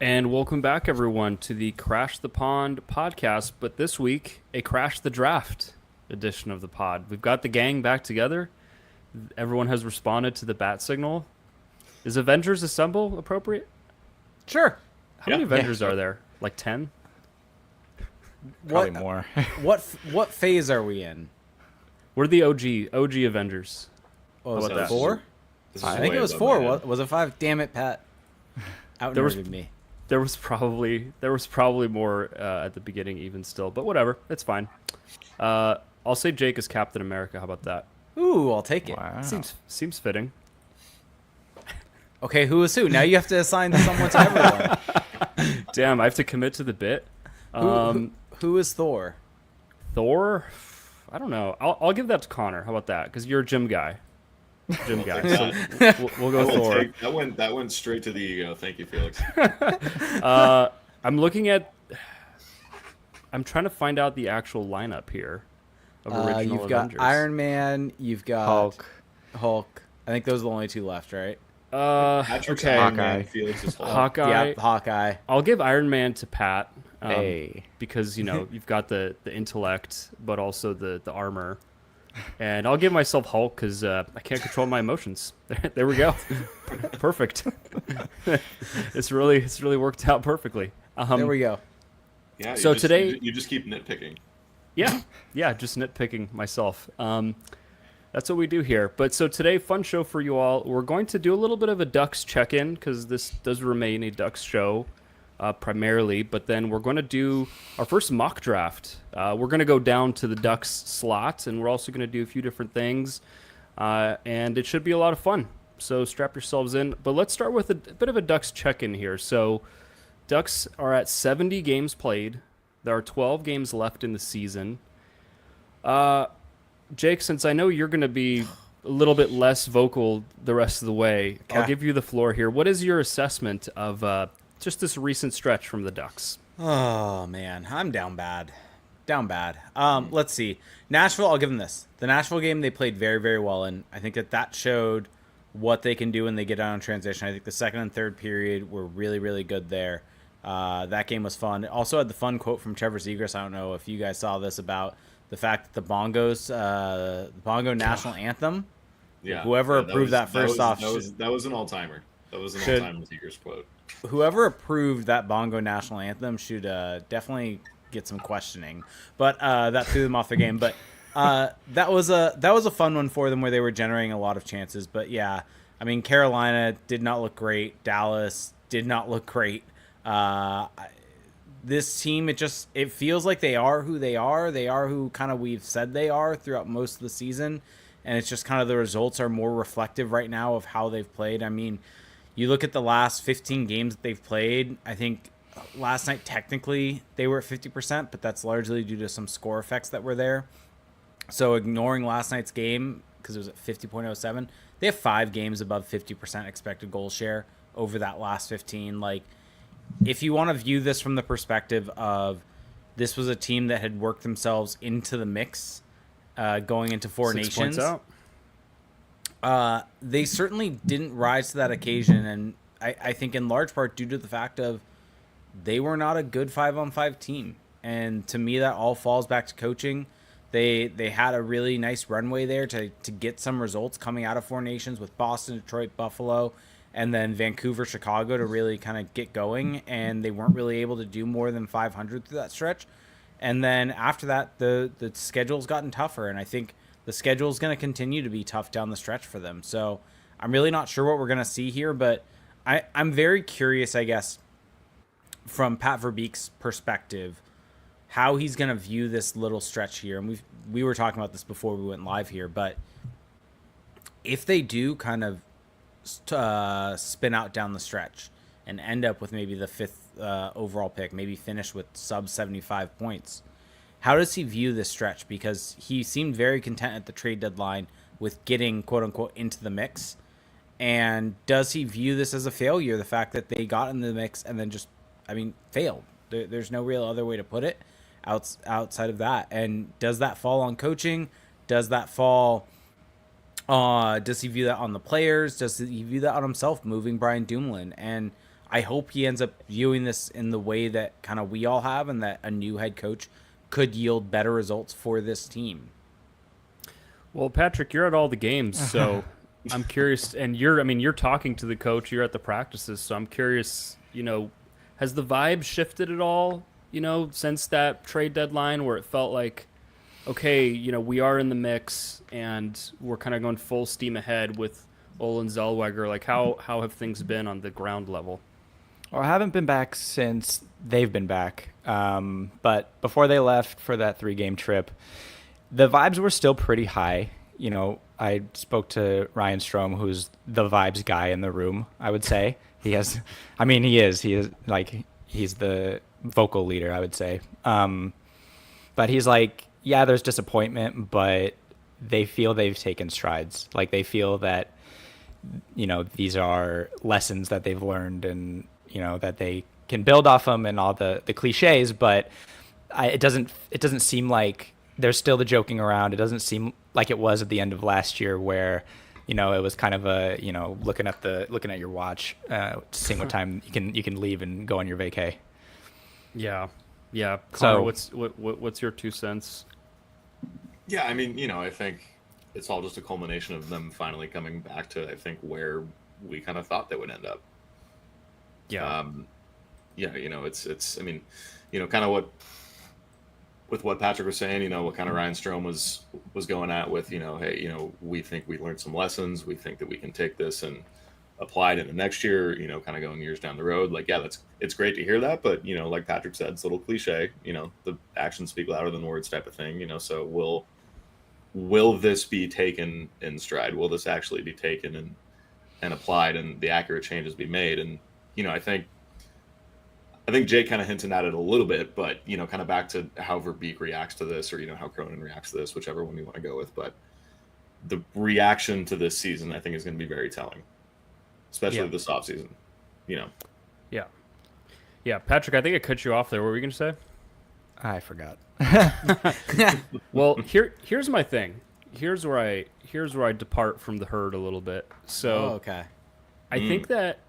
And welcome back, everyone, to the Crash the Pond podcast. But this week, a Crash the Draft edition of the pod. We've got the gang back together. Everyone has responded to the bat signal. Is Avengers Assemble appropriate? Sure. How Yeah, many yeah, Avengers sure. are there? Like 10? What Probably more. what phase are we in? We're the OG Avengers. What was about it? that? 4? This is I think way it was above 4. my head. Was it 5? Damn it, Pat. There was- Out-nerded me. There was probably more at the beginning, even still, but whatever, it's fine. I'll say Jake is Captain America. How about that? Ooh, I'll take it. Wow. Seems fitting. Okay, who is who? Now you have to assign someone to everyone. Damn, I have to commit to the bit. Who is Thor? Thor, I don't know. I'll give that to Connor. How about that? Because you're a gym guy. Gym guy. take So that. we'll go Thor. That went straight to the ego. Thank you, Felix. I'm looking at. I'm trying to find out the actual lineup here of original You've got Avengers. Iron Man. You've got Hulk. Hulk. I think those are the only two left, right? Patrick's Okay. Iron Man, Hawkeye. Felix is Hulk. Hawkeye. Yeah, Hawkeye. I'll give Iron Man to Pat. Hey. Because you've got the intellect, but also the armor. And I'll give myself Hulk because I can't control my emotions. There we go. Perfect. It's really worked out perfectly. There we go. Yeah. So today- you just keep nitpicking. Yeah, just nitpicking myself. That's what we do here. But so today, fun show for you all. We're going to do a little bit of a Ducks check-in because this does remain a Ducks show primarily. But then we're going to do our first mock draft. We're going to go down to the Ducks slot, and we're also going to do a few different things. And it should be a lot of fun. So strap yourselves in. But let's start with a bit of a Ducks check-in here. So Ducks are at 70 games played. There are 12 games left in the season. Jake, since I know you're going to be a little bit less vocal the rest of the way, I'll Okay. give you the floor here. What is your assessment of just this recent stretch from the Ducks? Oh man, I'm down bad. Down bad. Let's see. Nashville, I'll give them this. The Nashville game they played very, very well in. I think that showed what they can do when they get out on transition. I think the second and third period were really, really good there. That game was fun. It also had the fun quote from Trevor Zegras. I don't know if you guys saw this about the fact that the Bongos, the Bongo national anthem. Yeah. Whoever Yeah, approved that first off That was an all timer. That was an should- all time Tigers quote. Whoever approved that Bongo national anthem should definitely get some questioning. But that threw them off the game. But that was a fun one for them where they were generating a lot of chances. But yeah, I mean Carolina did not look great. Dallas did not look great. This team, it feels like they are who they are. They are who kind of we've said they are throughout most of the season. And it's just kind of the results are more reflective right now of how they've played. I mean, you look at the last 15 games that they've played. I think last night, technically, they were at 50%, but that's largely due to some score effects that were there. So ignoring last night's game, because it was at 50.07, they have 5 games above 50% expected goal share over that last 15. Like, if you want to view this from the perspective of this was a team that had worked themselves into the mix going into Four 6 Nations. points out. They certainly didn't rise to that occasion, and I think in large part due to the fact of they were not a good 5-on-5 team. And to me, that all falls back to coaching. They had a really nice runway there to get some results coming out of Four Nations with Boston, Detroit, Buffalo, and then Vancouver, Chicago to really kind of get going. And they weren't really able to do more than 500 through that stretch. And then after that, the schedule's gotten tougher, and I think the schedule is going to continue to be tough down the stretch for them. So I'm really not sure what we're going to see here, but I'm very curious, I guess, from Pat Verbeek's perspective, how he's going to view this little stretch here. And we were talking about this before we went live here, but if they do kind of spin out down the stretch and end up with maybe the 5th overall pick, maybe finish with sub 75 points, how does he view this stretch? Because he seemed very content at the trade deadline with getting quote unquote into the mix. And does he view this as a failure? The fact that they got in the mix and then just, failed. There's no real other way to put it outside of that. And does that fall on coaching? Does that fall does he view that on the players? Does he view that on himself, moving Brian Dumoulin? And I hope he ends up viewing this in the way that kind of we all have, and that a new head coach could yield better results for this team. Well, Patrick, you're at all the games, so I'm curious. And you're talking to the coach. You're at the practices, so I'm curious. Has the vibe shifted at all? Since that trade deadline, where it felt like, okay, we are in the mix, and we're kind of going full steam ahead with Olin Zellweger. Like, how have things been on the ground level? Well, I haven't been back since they've been back. But before they left for that 3-game trip, the vibes were still pretty high. I spoke to Ryan Strome, who's the vibes guy in the room, I would say. He is like, he's the vocal leader, I would say. But he's like, yeah, there's disappointment, but they feel they've taken strides. Like, they feel that, these are lessons that they've learned, and, that they can build off them and all the cliches, but it doesn't seem like there's still the joking around. It doesn't seem like it was at the end of last year, where, it was kind of a, looking at your watch, seeing what time you can leave and go on your vacay. Yeah. Connor, So what's your 2 cents? Yeah, I mean, I think it's all just a culmination of them finally coming back to, I think, where we kind of thought they would end up. Yeah. It's I mean, kind of with what Patrick was saying, what kind of Ryan Strome was going at with, hey, we think we learned some lessons. We think that we can take this and apply it in the next year, kind of going years down the road. Like, yeah, it's great to hear that, but, like Patrick said, it's a little cliche, the actions speak louder than words type of thing, so will this be taken in stride? Will this actually be taken and applied, and the accurate changes be made? And, I think Jake kind of hinted at it a little bit, but, kind of back to how Verbeek reacts to this, or, how Cronin reacts to this, whichever one you want to go with. But the reaction to this season, I think, is going to be very telling, especially this offseason, Yeah. Patrick, I think I cut you off there. What were you going to say? I forgot. Well, here's my thing. Here's where I depart from the herd a little bit. So okay. I think that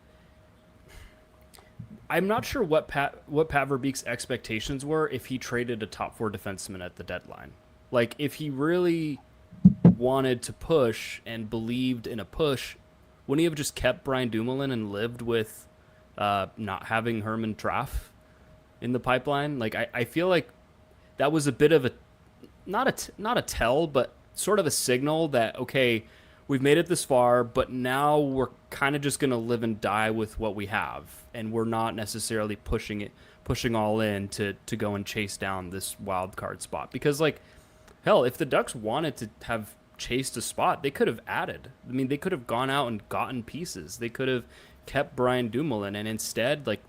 I'm not sure what Pat Verbeek's expectations were if he traded a top 4 defenseman at the deadline. Like, if he really wanted to push and believed in a push, wouldn't he have just kept Brian Dumoulin and lived with not having Herman Traff in the pipeline? Like, I feel like that was a bit of a not a tell, but sort of a signal that, okay, we've made it this far, but now we're kind of just going to live and die with what we have, and we're not necessarily pushing all in to go and chase down this wild card spot. Because, like, hell, if the Ducks wanted to have chased a spot, they could have added. I mean, they could have gone out and gotten pieces. They could have kept Brian Dumoulin, and instead, like,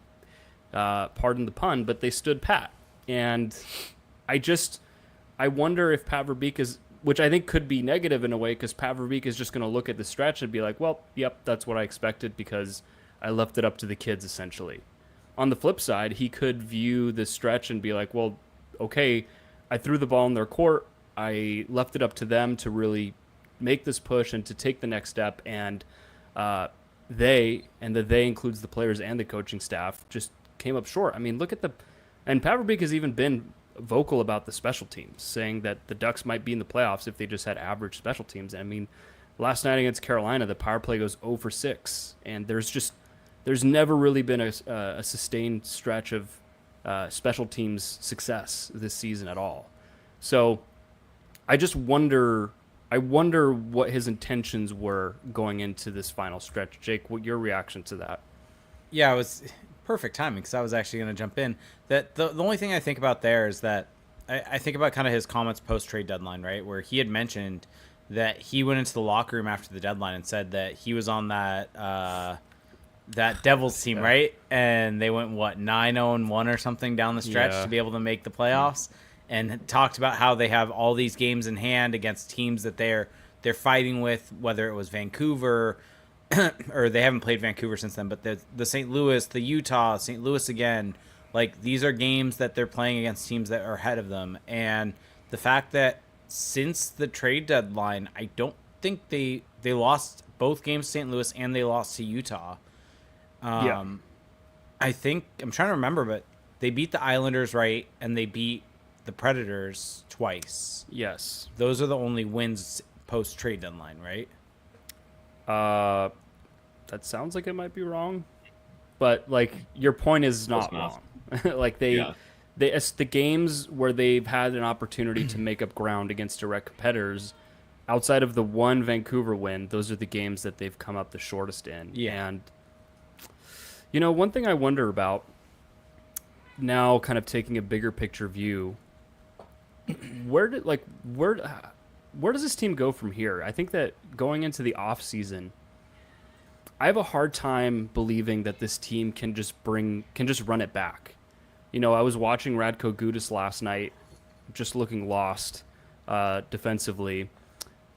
pardon the pun, but they stood pat. And I wonder if Pat Verbeek is, which I think could be negative in a way, because Pat Verbeek is just going to look at the stretch and be like, well, yep, that's what I expected because I left it up to the kids, essentially. On the flip side, he could view the stretch and be like, well, okay, I threw the ball in their court. I left it up to them to really make this push and to take the next step. And they includes the players and the coaching staff, just came up short. I mean, and Pat Verbeek has even been vocal about the special teams, saying that the Ducks might be in the playoffs if they just had average special teams. I mean, last night against Carolina, the power play goes 0 for 6, and there's never really been a sustained stretch of special teams success this season at all. So I just wonder what his intentions were going into this final stretch. Jake, what your reaction to that? Yeah, it was perfect timing, because I was actually going to jump in. That the only thing I think about there is that I think about kind of his comments post-trade deadline, right, where he had mentioned that he went into the locker room after the deadline and said that he was on that Devils team, right? And they went, 9-0-1 or something down the stretch to be able to make the playoffs, and talked about how they have all these games in hand against teams that they're fighting with, whether it was Vancouver, or they haven't played Vancouver since then, but the St. Louis, the Utah, St. Louis again. Like, these are games that they're playing against teams that are ahead of them. And the fact that since the trade deadline, I don't think they lost both games to St. Louis, and they lost to Utah. I think I'm trying to remember, but they beat the Islanders, right? And they beat the Predators twice. Yes. Those are the only wins post trade deadline, right? That sounds like it might be wrong, but like your point is not enough. wrong. Like Yeah. it's the games where they've had an opportunity to make up ground against direct competitors. Outside of the one Vancouver win, those are the games that they've come up the shortest in. Yeah. And one thing I wonder about now, kind of taking a bigger picture view, where does this team go from here? I think that going into the off season, I have a hard time believing that this team can just run it back. I was watching Radko Gudas last night, just looking lost defensively.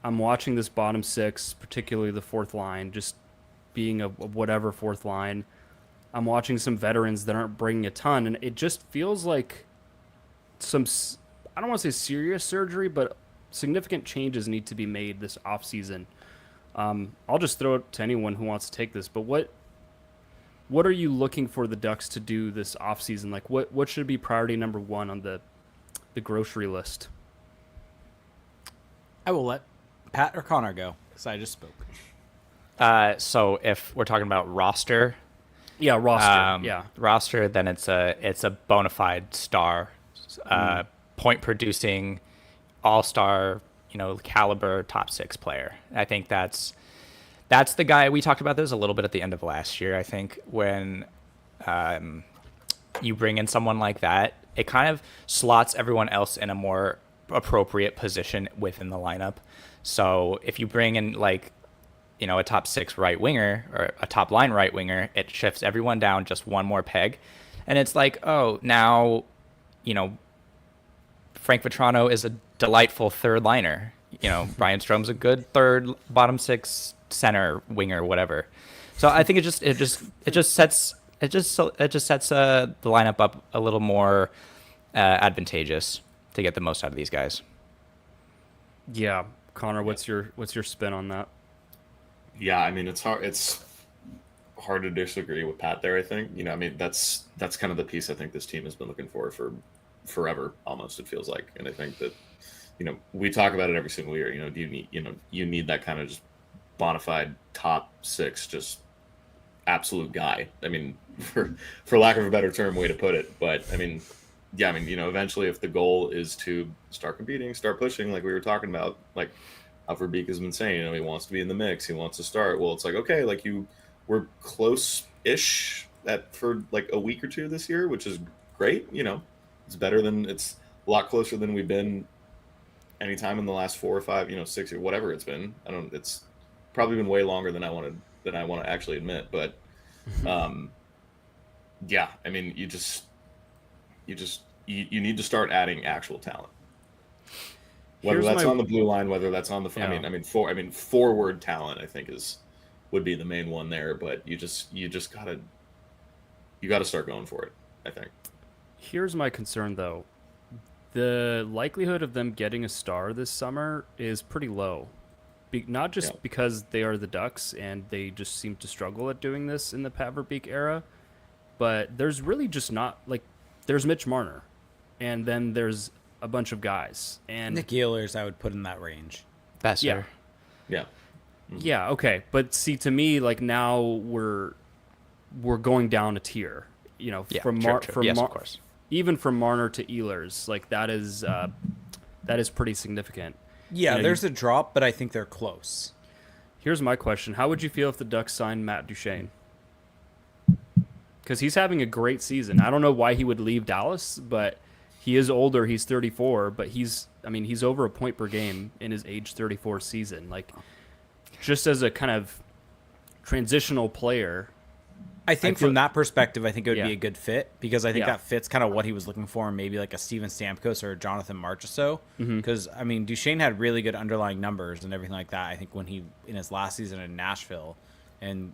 I'm watching this bottom six, particularly the fourth line, just being a whatever fourth line. I'm watching some veterans that aren't bringing a ton, and it just feels like I don't want to say serious surgery, but significant changes need to be made this offseason. I'll just throw it to anyone who wants to take this, but what are you looking for the Ducks to do this offseason? Like, what should be priority number one on the grocery list? I will let Pat or Connor go, because I just spoke. So if we're talking about roster, Yeah, roster. roster, then it's a bona fide star, point producing, all star, caliber top six player. I think that's the guy. We talked about this a little bit at the end of last year. I think when you bring in someone like that, it kind of slots everyone else in a more appropriate position within the lineup. So if you bring in a top six right winger or a top line right winger, it shifts everyone down just one more peg. And it's like, oh, now, Frank Vetrano is a delightful third liner. Brian Strome's a good third, bottom six center winger, whatever. So I think it just sets the lineup up a little more advantageous to get the most out of these guys. Yeah, Connor, what's your spin on that? Yeah, I mean, it's hard to disagree with Pat there, I think. That's kind of the piece I think this team has been looking for forever, almost, it feels like. And I think that, we talk about it every single year. Do you need that kind of just bona fide top six, just absolute guy. I mean, for lack of a better term, way to put it. But eventually, if the goal is to start competing, start pushing, like we were talking about, like Alfred Beek has been saying, he wants to be in the mix, he wants to start. Well, it's like, okay, we're close-ish for like a week or two this year, which is great. It's a lot closer than we've been anytime in the last 4 or 5, 6 or whatever it's been. It's probably been way longer than I want to actually admit. But yeah, I mean, you need to start adding actual talent. Whether that's on the blue line, whether that's on the forward talent, I think would be the main one there. But you gotta start going for it, I think. Here's my concern, though. The likelihood of them getting a star this summer is pretty low. Not just because they are the Ducks and they just seem to struggle at doing this in the Pat Verbeek era, but there's really just not, there's Mitch Marner, and then there's a bunch of guys. And Nick Ehlers, I would put in that range. That's fair. Yeah. Yeah, okay. But see, to me, now we're going down a tier. Of course. Even from Marner to Ehlers, that is pretty significant. Yeah, there's a drop, but I think they're close. Here's my question: how would you feel if the Ducks signed Matt Duchene? Because he's having a great season. I don't know why he would leave Dallas, but he is older. He's 34, but he's over a point per game in his age 34 season. Just as a kind of transitional player. I think from that perspective, I think it would be a good fit, because I think Yeah. that fits kind of what he was looking for in maybe like a Steven Stamkos or a Jonathan Marchessault. Because, Duchesne had really good underlying numbers and everything like that, I think, when he in his last season in Nashville, and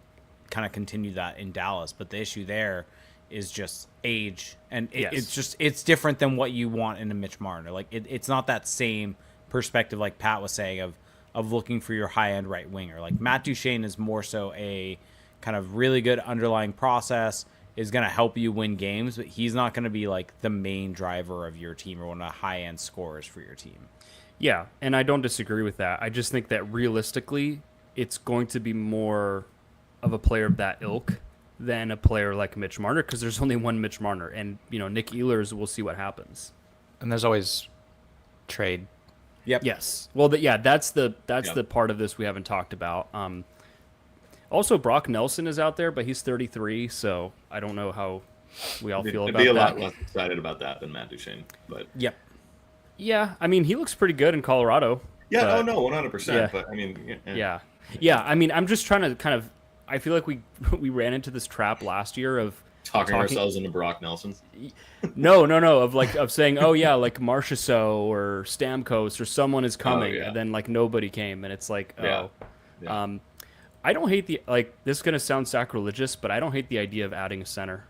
kind of continued that in Dallas. But the issue there is just age, and it's different than what you want in a Mitch Marner. It's not that same perspective, like Pat was saying, of looking for your high-end right winger. Matt Duchesne is more so a kind of really good underlying process, is going to help you win games, but he's not going to be like the main driver of your team or one of the high-end scorers for your team. Yeah, and I don't disagree with that. I just think that realistically, it's going to be more of a player of that ilk than a player like Mitch Marner, because there's only one Mitch Marner, and Nick Ehlers, we'll see what happens. And there's always trade. Yep. Yes. Well, that's the part of this we haven't talked about. Also, Brock Nelson is out there, but he's 33, so I don't know how we all feel I'd about be a that. lot less excited about that than Matt Duchene, but Yep. Yeah, I mean, he looks pretty good in Colorado. yeah, but, oh no, 100%. yeah. But I mean, Yeah. I mean, I'm just trying to kind of. I feel like we ran into this trap last year of talking ourselves into Brock Nelson. No, of saying, oh yeah, like Marchessault or Stamkos or someone is coming, and then like nobody came, and it's like, oh, Yeah. I don't hate the This is gonna sound sacrilegious, but I don't hate the idea of adding a center,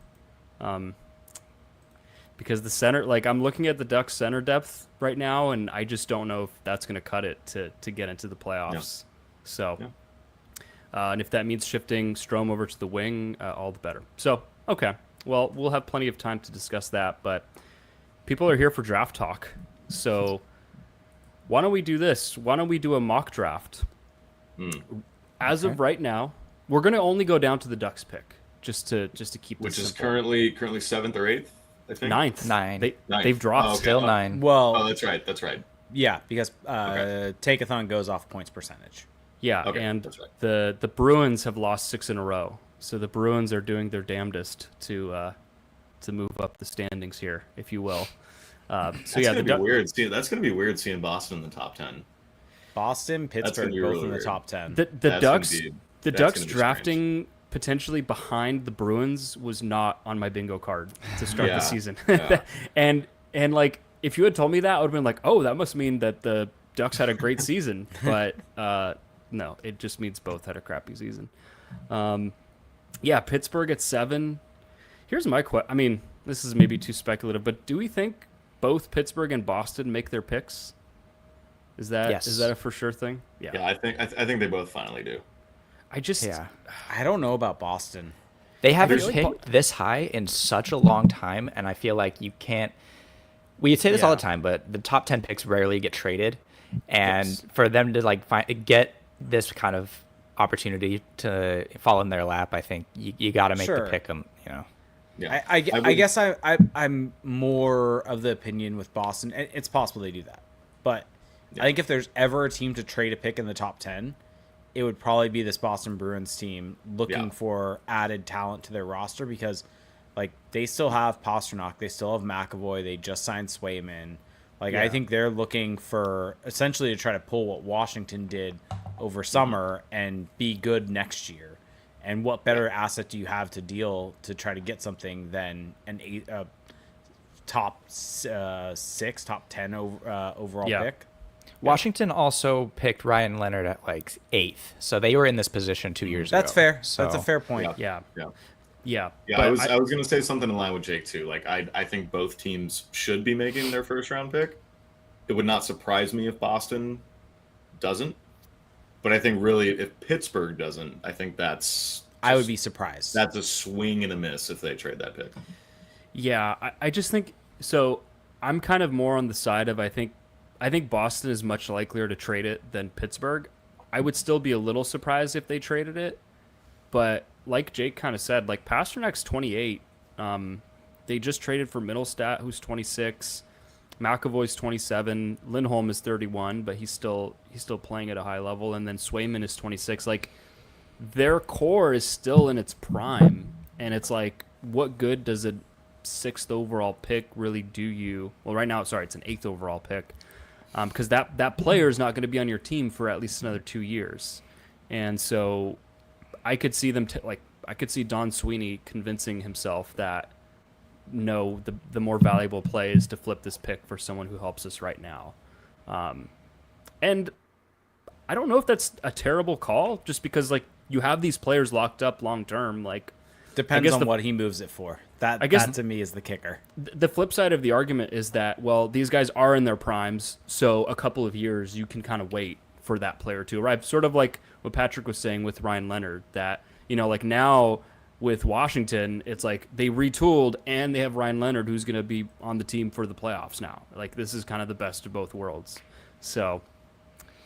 because the center, like I'm looking at the Ducks center depth right now, and I just don't know if that's gonna cut it to get into the playoffs. So. And if that means shifting Strome over to the wing, all the better. So, okay. Well, we'll have plenty of time to discuss that, but people are here for draft talk. So why don't we do this? Why don't we do a mock draft? As of right now, we're going to only go down to the Ducks pick, just to keep Which this is simple. currently 7th or 8th, I think. Ninth. Ninth. They've dropped. Oh, okay. Still 9. Well, Oh, that's right. yeah, because Okay. Take-a-thon goes off points percentage. Yeah, Okay, and that's right. the Bruins have lost 6 in a row. So the Bruins are doing their damnedest to move up the standings here, if you will. That's yeah, gonna be weird. That's gonna be weird seeing Boston in the top 10. Boston, Pittsburgh, be both really in the weird. top 10. The That's Ducks, gonna be- the that's Ducks gonna be drafting potentially behind the Bruins was not on my bingo card to start the Yeah, season. yeah. and like if you had told me that, I would have been like, oh, that must mean that the Ducks had a great season. But no, it just means both had a crappy season. Yeah, Pittsburgh at 7. Here's my question. I mean, this is maybe too speculative, but do we think both Pittsburgh and Boston make their picks? Is that Yes. a for sure thing? Yeah, I think they both finally do. I just I don't know about Boston. They haven't really picked this high in such a long time, and I feel like you can't. We say this all the time, but the top 10 picks rarely get traded, and Yes. for them to get this kind of opportunity to fall in their lap, I think you got to make Sure. the pick 'em. Yeah, I would- guess I'm more of the opinion with Boston. And it's possible they do that, but Yeah. I think if there's ever a team to trade a pick in the top 10, it would probably be this Boston Bruins team looking Yeah. for added talent to their roster because, like, they still have Pasternak, they still have McAvoy, they just signed Swayman. Like, I Yeah. think they're looking for essentially to try to pull what Washington did over summer and be good next year. And what better asset do you have to deal to try to get something than top 6, top 10 overall Yeah. pick? Washington also picked Ryan Leonard at like 8th, so they were in this position 2 years ago. That's fair. So That's a fair point. Yeah. Yeah. Yeah. Yeah, but I was gonna say something in line with Jake too. Like I think both teams should be making their first round pick. It would not surprise me if Boston doesn't. But I think really if Pittsburgh doesn't, I think I would be surprised. that's a swing and a miss if they trade that pick. Yeah, I just think so. I'm kind of more on the side of I think Boston is much likelier to trade it than Pittsburgh. I would still be a little surprised if they traded it, but like Jake kind of said, like Pasternak's 28. They just traded for Middlestat, who's 26. McAvoy's 27. Lindholm is 31, but he's still playing at a high level. And then Swayman is 26. Like their core is still in its prime, and it's like, what good does a 6th overall pick really do you? Well, right now, sorry, it's an 8th overall pick, because that player is not going to be on your team for at least another 2 years, and so I could see them I could see Don Sweeney convincing himself that no, the more valuable play is to flip this pick for someone who helps us right now, and I don't know if that's a terrible call, just because like you have these players locked up long term, like. Depends on what he moves it for. That to me is the kicker. The flip side of the argument is that, well, these guys are in their primes, so a couple of years you can kind of wait for that player to arrive. Sort of like what Patrick was saying with Ryan Leonard, that, like now with Washington, it's like they retooled and they have Ryan Leonard, who's going to be on the team for the playoffs now. Like, this is kind of the best of both worlds. So,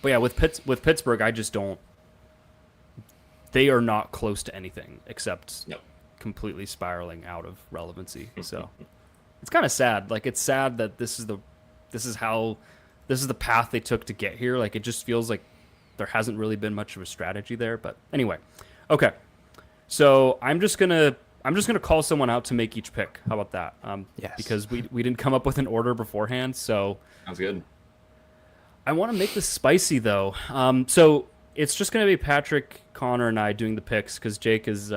but yeah, with Pittsburgh, I just don't. They are not close to anything except completely spiraling out of relevancy. So it's kind of sad. Like, it's sad that this is the path they took to get here. Like, it just feels like there hasn't really been much of a strategy there. But anyway, okay. So I'm just gonna call someone out to make each pick. How about that? Yes. Because we didn't come up with an order beforehand. So Sounds good. I want to make this spicy though. So it's just gonna be Patrick, Connor, and I doing the picks because Jake is.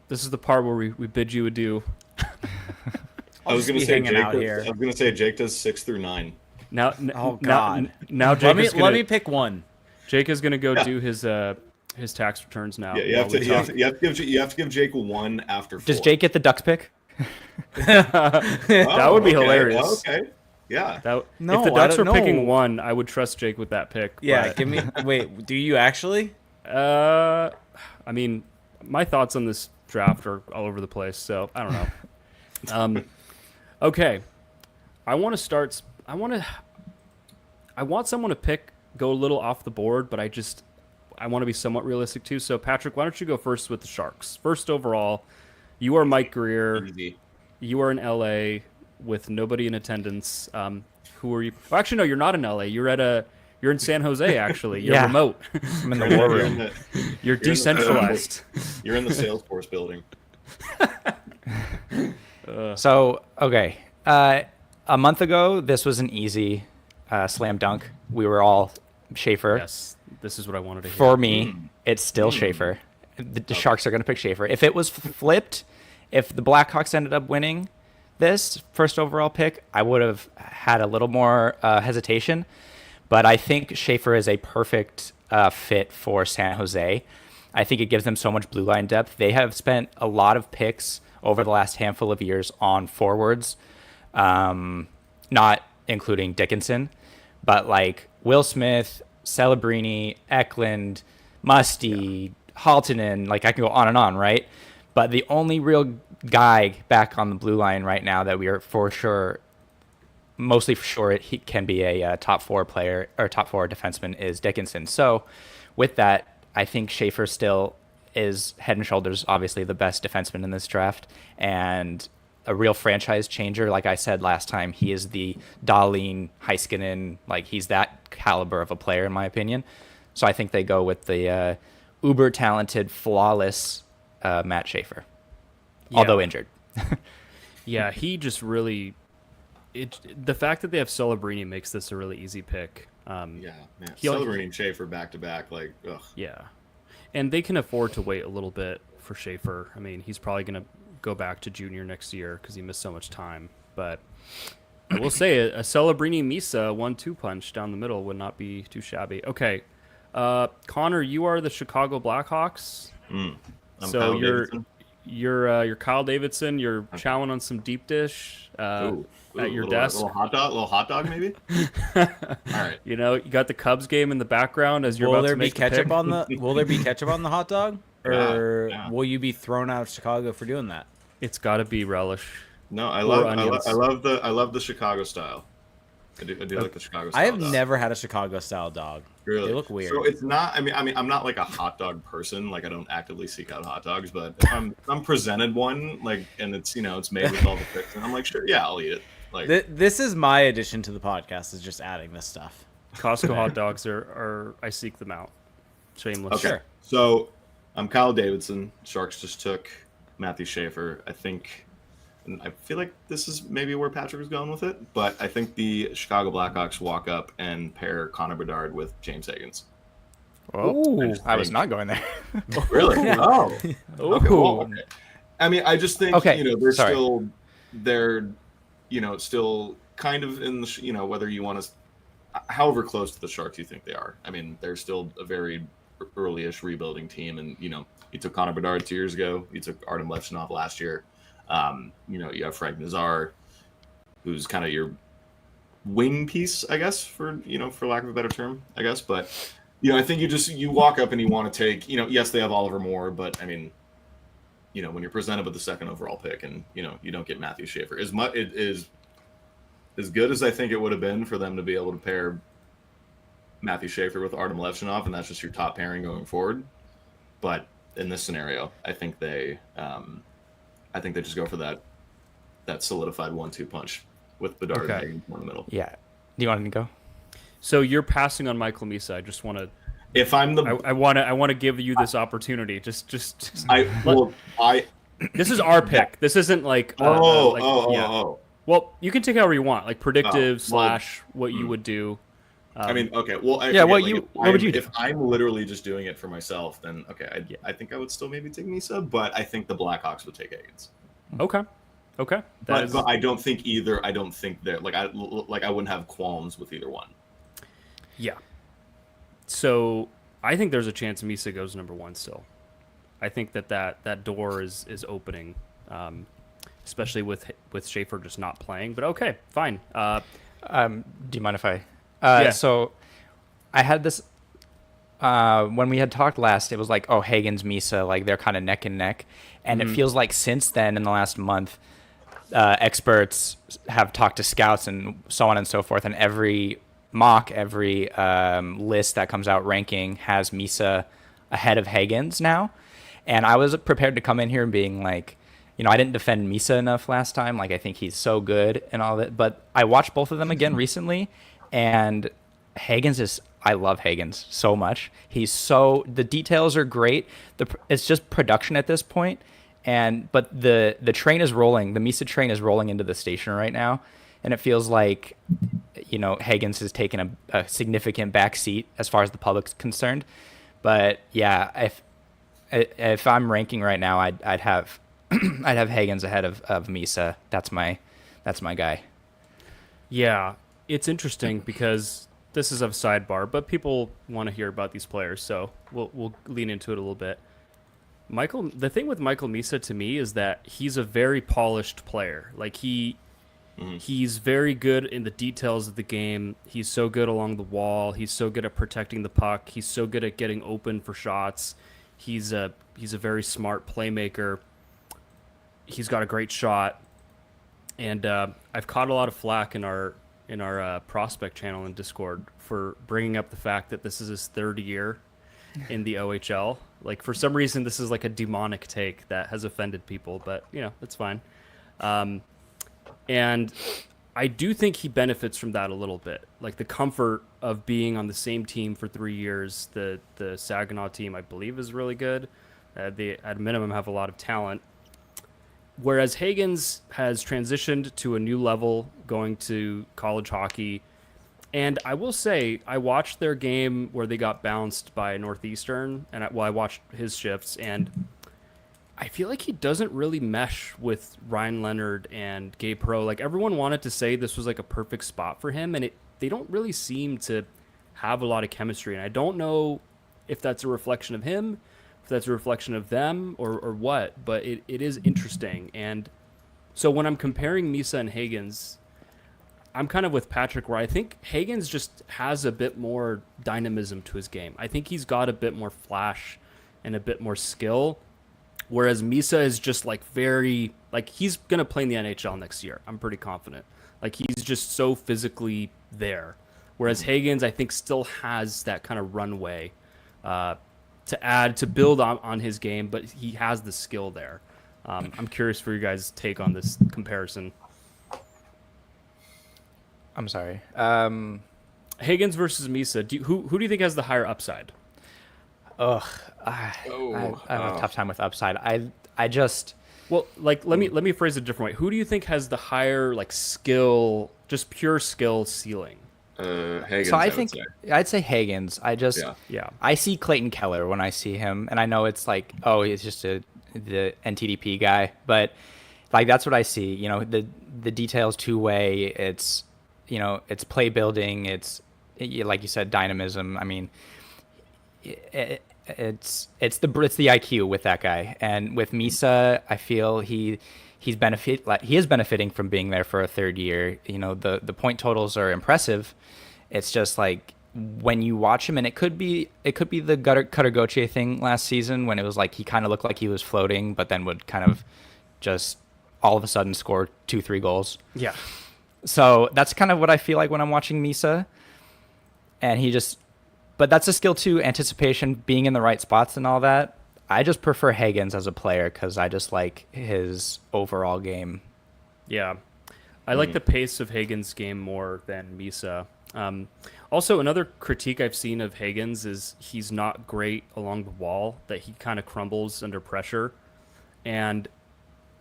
This is the part where we bid you adieu. I was going to say Jake does 6 through 9. Now, Oh God! Now Jake let me pick one. Jake is gonna go do his tax returns now. Yeah, you have to give Jake 1 after 4. Does Jake get the Ducks pick? That would be hilarious. Okay. Yeah. If the No, Ducks I were don't picking know. 1, I would trust Jake with that pick. Yeah, but, give me. Wait, do you actually? I mean, my thoughts on this draft are all over the place, so I don't know. Okay, I want someone to go a little off the board, but I want to be somewhat realistic too. So Patrick, why don't you go first with the Sharks? First overall, you are Mike Greer. Easy. You are in LA with nobody in attendance. Who are you? Well, actually, no, you're not in LA. You're in San Jose. Actually, you're Yeah. remote. I'm in the war room. You're decentralized. You're in the Salesforce building. So, okay. A month ago, this was an easy slam dunk. We were all Schaefer. Yes, this is what I wanted to hear. For me, it's still Schaefer. The Sharks are going to pick Schaefer. If it was flipped, if the Blackhawks ended up winning this first overall pick, I would have had a little more hesitation. But I think Schaefer is a perfect fit for San Jose. I think it gives them so much blue line depth. They have spent a lot of picks over the last handful of years on forwards, not including Dickinson, but like Will Smith, Celebrini, Eklund, Musty, Haltonen, like I can go on and on, right? But the only real guy back on the blue line right now that we are mostly for sure he can be a top 4 player or top 4 defenseman is Dickinson. So with that, I think Schaefer still is head and shoulders, obviously the best defenseman in this draft and a real franchise changer. Like I said last time, he is the Dahlin, Heiskanen, like he's that caliber of a player in my opinion. So I think they go with the uber talented, flawless Matt Schaefer, although injured. Yeah, he just really. The fact that they have Celebrini makes this a really easy pick. Yeah, man. Celebrini and Schaefer back to back, like, ugh. Yeah, and they can afford to wait a little bit for Schaefer. I mean, he's probably going to go back to junior next year because he missed so much time. But I will say a Celebrini Misa 1-2 punch down the middle would not be too shabby. Okay, Connor, you are the Chicago Blackhawks. I'm So Kyle you're Davidson. you're Kyle Davidson. You're chowing on some deep dish at your desk. little hot dog, maybe. All right. You know, you got the Cubs game in the background as you're Will about there to be make the ketchup pick. on the? Will there be ketchup on the hot dog, or Yeah. will you be thrown out of Chicago for doing that? It's got to be relish. No, I Or love onions. the Chicago style. I do like the Chicago style. I have dog. never had a Chicago style dog. Really? They look weird. So it's not. I mean, I'm not like a hot dog person. Like I don't actively seek out hot dogs, but if I'm presented one, like, and it's it's made with all the picks, and I'm like, sure, yeah, I'll eat it. Like, This is my addition to the podcast. Is just adding this stuff. Costco hot dogs are I seek them out. Shameless. okay. Sure. So I'm Kyle Davidson. Sharks just took Matthew Schaefer. And I feel like this is maybe where Patrick was going with it, but I think the Chicago Blackhawks walk up and pair Connor Bedard with James Higgins. Oh, I was not going there. Really? Oh. Okay, well, Ooh. okay. I mean, I just think Okay, they're still kind of in the whether you want to, however close to the Sharks you think they are. I mean, they're still a very early-ish rebuilding team, and you took Connor Bedard 2 years ago. You took Artem Levchinov last year. You have Frank Nazar, who's kind of your wing piece, I guess, for lack of a better term, I guess. But I think you walk up and you want to take, yes, they have Oliver Moore, but I mean, when you're presented with the second overall pick and you don't get Matthew Schaefer, as much it is as good as I think it would have been for them to be able to pair Matthew Schaefer with Artem Levchinov, and that's just your top pairing going forward. But in this scenario, I think they just go for that solidified 1-2 punch with Bedard and Hagen in the middle. Yeah. Do you want to go? So you're passing on Michael Misa. I just want to. If I'm the, I want to give you this opportunity. Just This is our pick. This isn't like. Well, you can take however you want, like predictive / what you would do. I mean, okay. Well, what would you do? If I'm literally just doing it for myself, then okay, I think I would still maybe take Misa, but I think the Blackhawks would take Higgins. Okay. But I don't think either. I don't think that I wouldn't have qualms with either one. Yeah. So I think there's a chance Misa goes number 1 still. I think that door is opening, especially with Schaefer just not playing. But okay, fine. Do you mind if I? Yeah. So I had this when we had talked last. It was like, oh, Hagen's Misa, like they're kind of neck and neck, and it feels like since then, in the last month, experts have talked to scouts and so on and so forth, and every mock, every list that comes out ranking has Misa ahead of Hagen's now. And I was prepared to come in here and being like, I didn't defend Misa enough last time. Like, I think he's so good and all that. But I watched both of them again recently, and I love Hagen's so much. The details are great. It's just production at this point. But the train is rolling. The Misa train is rolling into the station right now. And it feels like, Hagen's has taken a significant back seat as far as the public's concerned. But yeah, if I'm ranking right now, I'd have Hagen's ahead of Misa. That's my guy. Yeah, it's interesting because this is a sidebar, but people want to hear about these players, so we'll lean into it a little bit. The thing with Michael Misa to me is that he's a very polished player. Like he's very good in the details of the game. He's so good along the wall. He's so good at protecting the puck. He's so good at getting open for shots. He's a very smart playmaker. He's got a great shot, and I've caught a lot of flack in our prospect channel in Discord for bringing up the fact that this is his 3rd year in the OHL. Like, for some reason, this is like a demonic take that has offended people, but it's fine. And I do think he benefits from that a little bit, like the comfort of being on the same team for 3 years. The Saginaw team, I believe, is really good. They, at minimum, have a lot of talent. Whereas Hagen's has transitioned to a new level, going to college hockey. And I will say, I watched their game where they got bounced by Northeastern, and I watched his shifts, and I feel like he doesn't really mesh with Ryan Leonard and Gabe Perreault. Like, everyone wanted to say this was like a perfect spot for him, and they don't really seem to have a lot of chemistry. And I don't know if that's a reflection of him, if that's a reflection of them, or what, but it is interesting. And so when I'm comparing Misa and Hagen's, I'm kind of with Patrick, where I think Hagen's just has a bit more dynamism to his game. I think he's got a bit more flash and a bit more skill, whereas Misa is just like very, like, he's going to play in the NHL next year. I'm pretty confident. Like, he's just so physically there. Whereas Hagen's, I think, still has that kind of runway to build on his game, but he has the skill there. I'm curious for your guys' take on this comparison. I'm sorry. Higgins versus Misa. Who do you think has the higher upside? I have a tough time with upside. I just Well, like let me phrase it a different way. Who do you think has the higher like skill, just pure skill ceiling? Hagens, so I think I'd say Hagens. Yeah. I see Clayton Keller when I see him, and I know it's like, oh, he's just the NTDP guy, but like that's what I see. You know, the details two-way. It's it's play building. It's like you said, dynamism. I mean, it's the IQ with that guy, and with Misa, I feel he is benefiting from being there for a third year. You know, the point totals are impressive. It's just like when you watch him, and it could be the Cutter Gauthier thing last season when it was like he kind of looked like he was floating, but then would kind of just all of a sudden score 2-3 goals. Yeah. So that's kind of what I feel like when I'm watching Misa. And but that's a skill too, anticipation, being in the right spots and all that. I just prefer Higgins as a player because I just like his overall game. Yeah. I like the pace of Hagen's game more than Misa. Also, another critique I've seen of Higgins is he's not great along the wall, that he kind of crumbles under pressure. And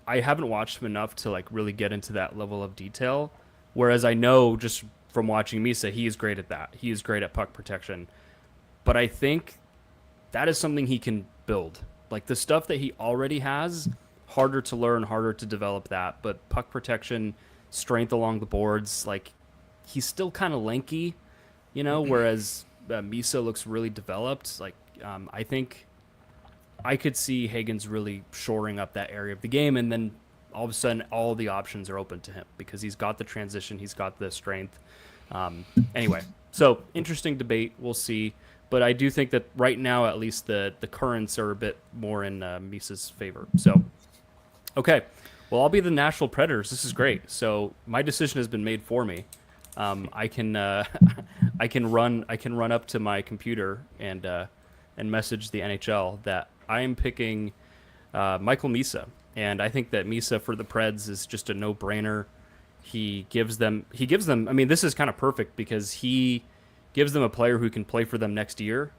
I haven't watched him enough to like really get into that level of detail. Whereas I know just from watching Misa, he is great at that. He is great at puck protection. But I think that is something he can build. Like the stuff that he already has, harder to learn, harder to develop that. But puck protection, strength along the boards, like he's still kind of lanky, whereas Misa looks really developed. Like I think I could see Higgins really shoring up that area of the game, and then all of a sudden all the options are open to him because he's got the transition, he's got the strength. Anyway, so interesting debate. We'll see. But I do think that right now, at least the currents are a bit more in Misa's favor. So, okay. Well, I'll be the Nashville Predators. This is great. So my decision has been made for me. I can I can run up to my computer and message the NHL that I am picking Michael Misa, and I think that Misa for the Preds is just a no-brainer. He gives them. I mean, this is kind of perfect because he gives them a player who can play for them next year,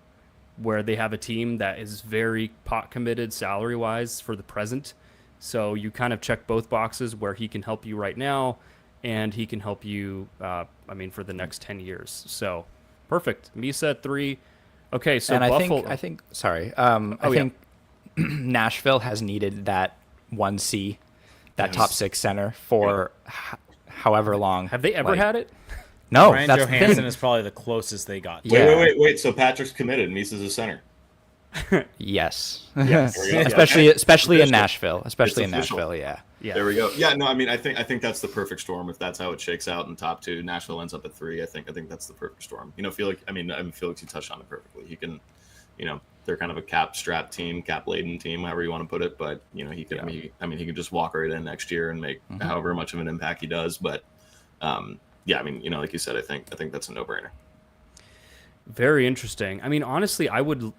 where they have a team that is very pot committed salary-wise for the present. So you kind of check both boxes where he can help you right now, and he can help you, for the next 10 years. So perfect. Misa at 3. Okay, so and Buffalo. I think Nashville has needed that 1C, that top 6 center for however long. Have they ever had it? No, Ryan that's Johansson the thing. is probably the closest they got. Yeah. Wait. So Patrick's committed. Misa's a center. Yes. Yes. especially in Nashville. It's official. Yeah. Yeah. There we go. Yeah, no, I mean, I think that's the perfect storm. If that's how it shakes out in top 2, Nashville ends up at 3. I think that's the perfect storm. Felix, Felix, you touched on it perfectly. He can, they're kind of a cap-strapped team, cap-laden team, however you want to put it. But he could, he could just walk right in next year and make however much of an impact he does. But, like you said, I think that's a no-brainer. Very interesting. I mean, honestly, I would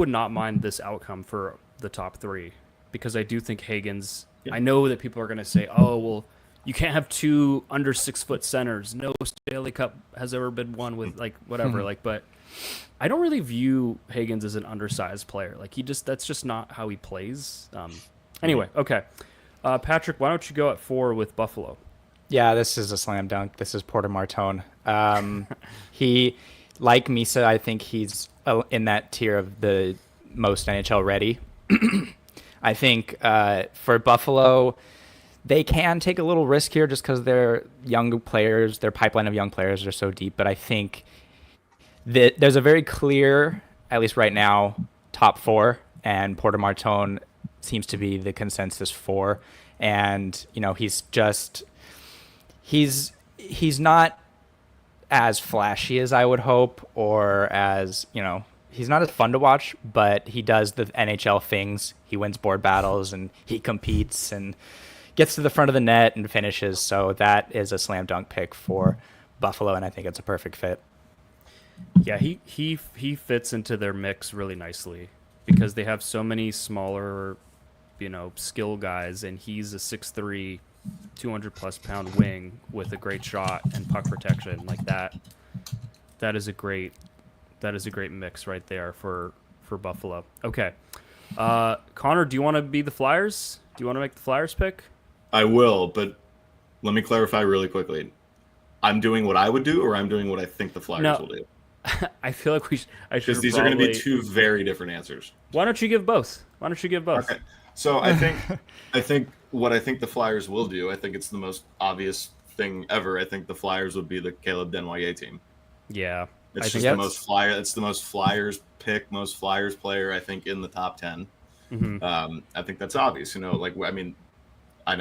not mind this outcome for the top 3 because I do think Higgins. Yeah. I know that people are going to say, "Oh, well, you can't have 2 under 6-foot centers. No Stanley Cup has ever been won with like whatever." But I don't really view Higgins as an undersized player. Like that's just not how he plays. Anyway, okay. Patrick, why don't you go at 4 with Buffalo? Yeah, this is a slam dunk. This is Porter Martone. He, like Misa, I think he's in that tier of the most NHL ready. I think for Buffalo, they can take a little risk here just because their young players, their pipeline of young players are so deep. But I think that there's a very clear, at least right now, top 4, and Porter Martone seems to be the consensus 4. And he's not as flashy as I would hope, or as he's not as fun to watch, but he does the NHL things. He wins board battles and he competes and gets to the front of the net and finishes. So that is a slam dunk pick for Buffalo, and I think it's a perfect fit. Yeah, he fits into their mix really nicely because they have so many smaller, skill guys, and he's a 6'3", 200+ pound wing with a great shot and puck protection like that. That is a great mix right there for Buffalo. Okay. Connor, do you want to be the Flyers? Do you want to make the Flyers pick? I will, but let me clarify really quickly. I'm doing what I would do, or I'm doing what I think the Flyers will do? I feel like I should. Because these are going to be 2 very different answers. Why don't you give both? Okay. So I think what I think the Flyers will do, I think it's the most obvious thing ever. I think the Flyers would be the Caleb Desnoyers team. Yeah. It's just the most It's the most Flyers pick, most Flyers player, I think, in the top 10. Mm-hmm. I think that's obvious. And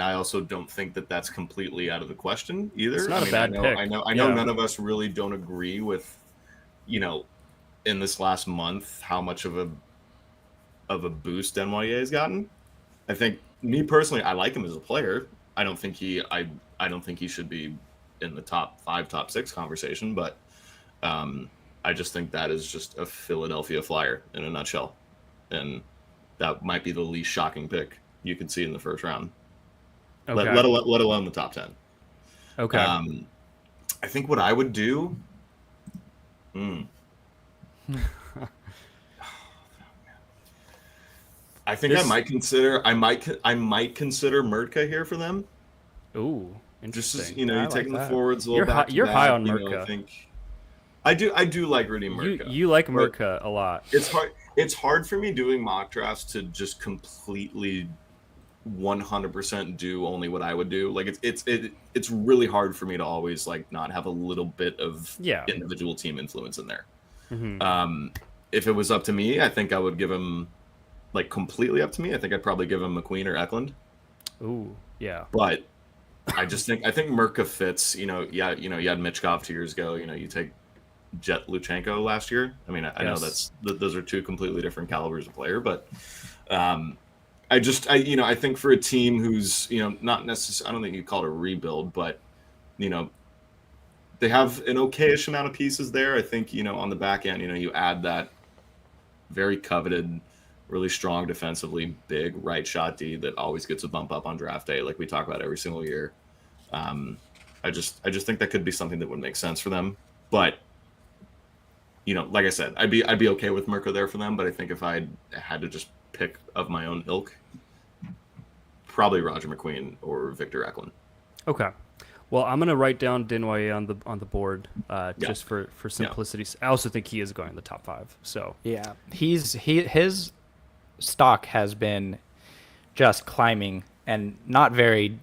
I also don't think that that's completely out of the question either. It's not a bad pick. I know none of us really don't agree with you know, in this last month, how much of a boost Denwaya has gotten. I think me personally, I like him as a player. I don't think I don't think he should be in the top 5, top 6 conversation, but I just think that is just a Philadelphia Flyer in a nutshell, and that might be the least shocking pick you could see in the first round. Okay. Let alone the top 10. Okay. I think what I would do. I think I might consider Murtka here for them. Ooh, Just interesting. you're I like taking the that. forwards a little back. You're high on I Murtka. think I do like Rudy Murtka. You like but Murtka a lot. It's hard for me doing mock drafts to just completely 100% do only what I would do. Like it's really hard for me to always like not have a little bit of individual team influence in there. Mm-hmm. If it was up to me, I think I would give him, like, completely up to me, I think I'd probably give him McQueen or Eklund. Ooh, yeah. But I think Murka fits. You had Michkov 2 years ago. You take Jet Luchenko last year. I mean, I know those are 2 completely different calibers of player, but I think for a team who's not necessarily, I don't think you'd call it a rebuild, but they have an okayish amount of pieces there. I think on the back end, you add that very coveted, really strong defensively, big right shot D that always gets a bump up on draft day, like we talk about every single year. I just think that could be something that would make sense for them. But like I said, I'd be okay with Mirko there for them. But I think if I had to just pick of my own ilk, probably Roger McQueen or Victor Eklund. Okay. Well, I'm gonna write down Denwaya on the board just for simplicity. I also think he is going in the top 5. So yeah, his stock has been just climbing, and not very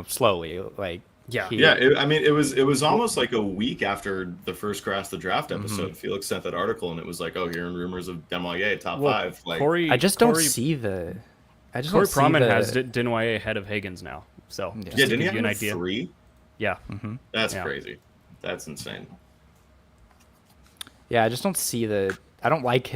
slowly. Like it was almost like a week after the first Crash the Draft episode. Felix sent that article, and it was like, hearing rumors of Denwaya top 5. Like Corey Corey Proman has Denwaya ahead of Higgins now. So didn't he have an idea? 3? Yeah, that's crazy. That's insane. Yeah, I just don't see I don't like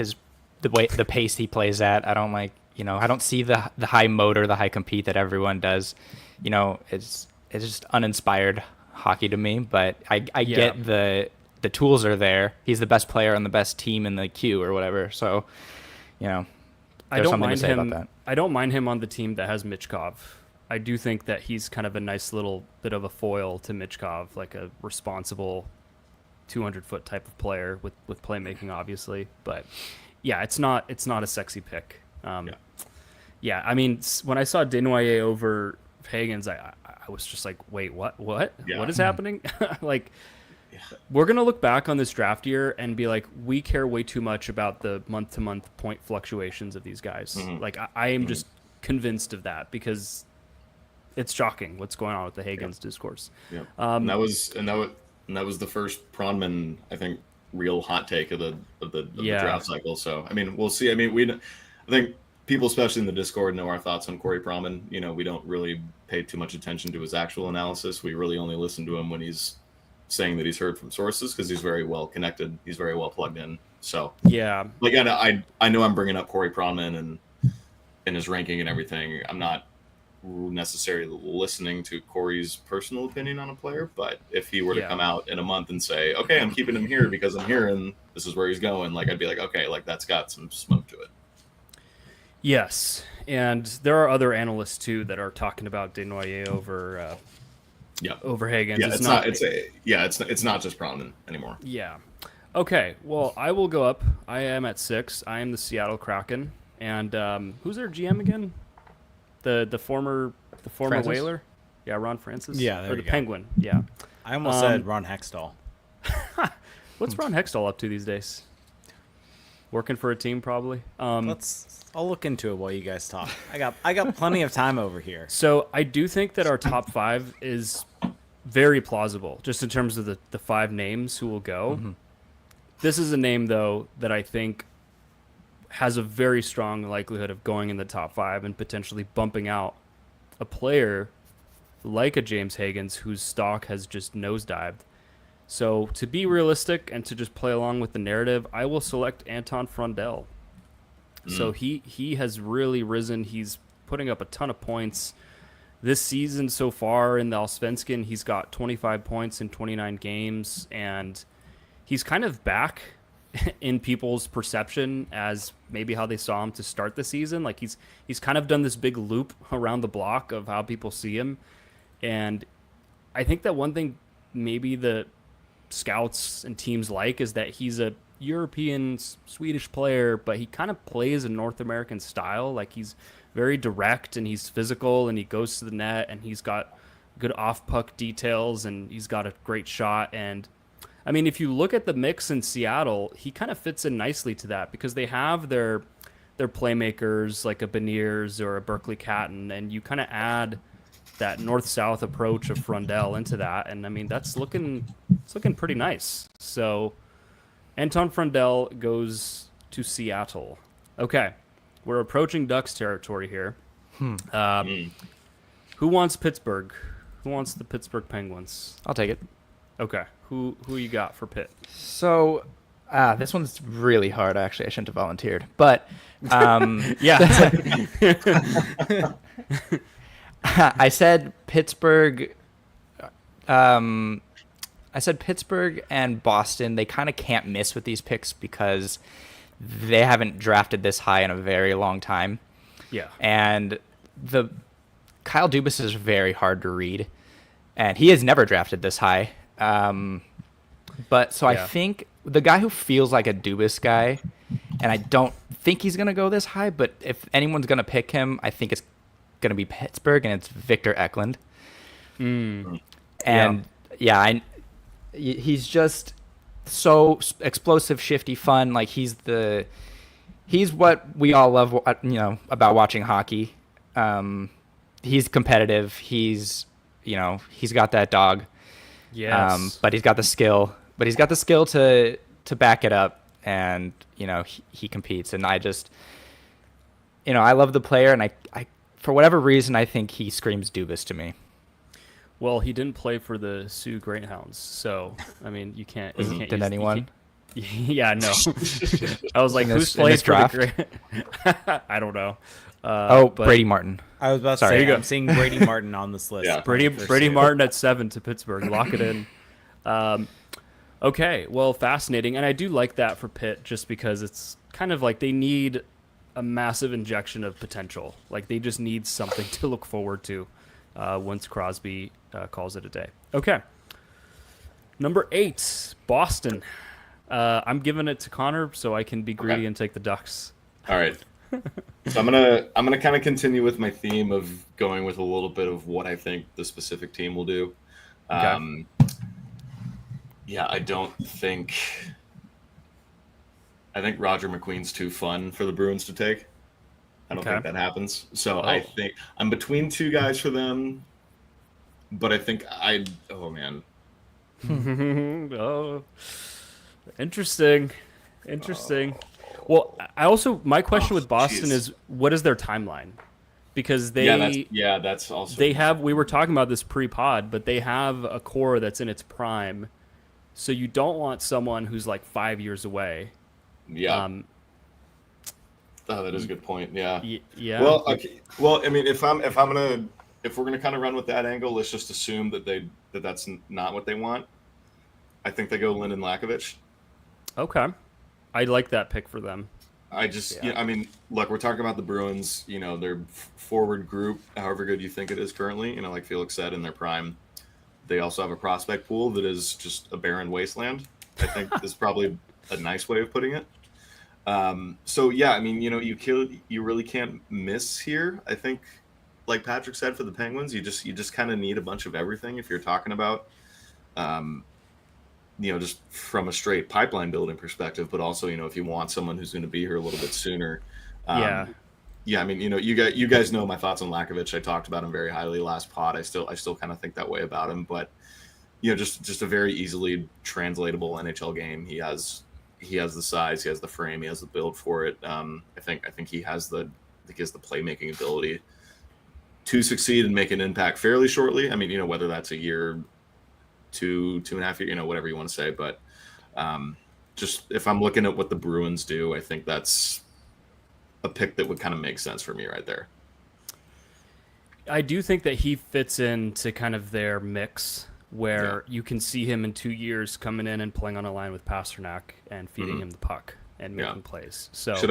the pace he plays at. I don't like, I don't see the high motor, the high compete that everyone does. It's just uninspired hockey to me. But I get the tools are there. He's the best player on the best team in the queue or whatever. So, there's something to say about that. I don't mind him on the team that has Michkov. I do think that he's kind of a nice little bit of a foil to Michkov, like a responsible 200-foot type of player with playmaking, obviously. But yeah, it's not a sexy pick. Yeah, I mean, when I saw Denwaya over Higgins, I was just like, wait, what? Yeah. What is happening? We're going to look back on this draft year and be like, we care way too much about the month-to-month point fluctuations of these guys. Like, I am just convinced of that because it's shocking what's going on with the Higgins discourse. Yeah. And that was the first Pronman, I think, real hot take of the draft cycle. So I mean, we'll see. I mean, I think people, especially in the Discord, know our thoughts on Corey Pronman. We don't really pay too much attention to his actual analysis. We really only listen to him when he's saying that he's heard from sources because he's very well connected. He's very well plugged in. So yeah, like I know I'm bringing up Corey Pronman and his ranking and everything. I'm not necessarily listening to Corey's personal opinion on a player, but if he were to come out in a month and say, okay, I'm keeping him here because I'm hearing this is where he's going, like I'd be like, okay, like that's got some smoke to it. Yes, and there are other analysts too that are talking about Desnoyers over Higgins. Yeah, it's not just Pronman anymore. Yeah. Okay, well, I will go up. I am at 6. I am the Seattle Kraken, and who's their GM again? The former Francis? Whaler? Yeah, Ron Francis? Yeah, there or you the go. Penguin, yeah. I almost said Ron Hextall. What's Ron Hextall up to these days? Working for a team, probably. I'll look into it while you guys talk. I got plenty of time over here. So I do think that our top 5 is very plausible, just in terms of the 5 names who will go. Mm-hmm. This is a name, though, that I think has a very strong likelihood of going in the top 5 and potentially bumping out a player like a James Higgins whose stock has just nosedived. So to be realistic and to just play along with the narrative, I will select Anton Frondell. So he has really risen. He's putting up a ton of points this season so far in the Allsvenskan. He's got 25 points in 29 games, and he's kind of back in people's perception as maybe how they saw him to start the season. Like he's kind of done this big loop around the block of how people see him, and I think that one thing maybe the scouts and teams like is that he's a European Swedish player, but he kind of plays a North American style. Like he's very direct and he's physical and he goes to the net and he's got good off puck details and he's got a great shot. And I mean, if you look at the mix in Seattle, he kind of fits in nicely to that because they have their playmakers like a Beniers or a Berkeley Catton, and you kind of add that north-south approach of Frondell into that, and I mean it's looking pretty nice. So Anton Frondell goes to Seattle. Okay, we're approaching Ducks territory here. Who wants Pittsburgh? Who wants the Pittsburgh Penguins? I'll take it. Okay, who you got for Pitt? So, this one's really hard. Actually, I shouldn't have volunteered, but Yeah. I said Pittsburgh. I said Pittsburgh and Boston. They kind of can't miss with these picks because they haven't drafted this high in a very long time. Yeah. And the Kyle Dubas is very hard to read, and he has never drafted this high. But so I think the guy who feels like a Dubas guy, and I don't think he's going to go this high, but if anyone's going to pick him, I think it's going to be Pittsburgh, and it's Victor Eklund. And he's just so explosive, shifty, fun. Like he's what we all love, about watching hockey. He's competitive. He's got that dog. Yes. But he's got the skill. But he's got the skill to back it up, and he competes. And I just, I love the player, and I for whatever reason I think he screams Dubas to me. Well, he didn't play for the Sioux Greyhounds, so I mean, you can't. Did anyone? Yeah, no. I was like, In who's this played for draft? the I don't know. But Brady Martin. I was about to Sorry. say, There you go. I'm seeing Brady Martin on this list. Yeah. Brady Martin at 7 to Pittsburgh. Lock it in. Okay, well, fascinating. And I do like that for Pitt just because it's kind of like they need a massive injection of potential. Like they just need something to look forward to once Crosby calls it a day. Okay. Number 8, Boston. I'm giving it to Connor so I can be greedy and take the Ducks. All right. So I'm gonna kind of continue with my theme of going with a little bit of what I think the specific team will do. Okay. I think Roger McQueen's too fun for the Bruins to take. I don't think that happens. So I think I'm between two guys for them, but I think oh man. Oh, interesting. Well, I also my question with Boston is what is their timeline? Because that's also they have. We were talking about this pre-pod, but they have a core that's in its prime, so you don't want someone who's like 5 years away. Yeah. That is a good point. Yeah. Yeah. Well, okay. Well, I mean, if we're gonna kind of run with that angle, let's just assume that's not what they want. I think they go Lyndon Lakovich. Okay. I like that pick for them. I mean, look, we're talking about the Bruins. Their forward group, however good you think it is currently. Like Felix said, in their prime, they also have a prospect pool that is just a barren wasteland. I think is probably a nice way of putting it. So yeah, I mean, you really can't miss here. I think, like Patrick said, for the Penguins, you just kind of need a bunch of everything if you're talking about, just from a straight pipeline building perspective, but also, if you want someone who's going to be here a little bit sooner. Yeah, I mean, you guys know my thoughts on Lakovich. I talked about him very highly last pod. I still kind of think that way about him, but just a very easily translatable NHL game. He has the size, he has the frame, he has the build for it. I think he has the playmaking ability to succeed and make an impact fairly shortly. I mean, whether that's a year, two and a half years, whatever you want to say. But just if I'm looking at what the Bruins do, I think that's a pick that would kind of make sense for me right there. I do think that he fits into kind of their mix where you can see him in 2 years coming in and playing on a line with Pasternak and feeding him the puck and making plays. So should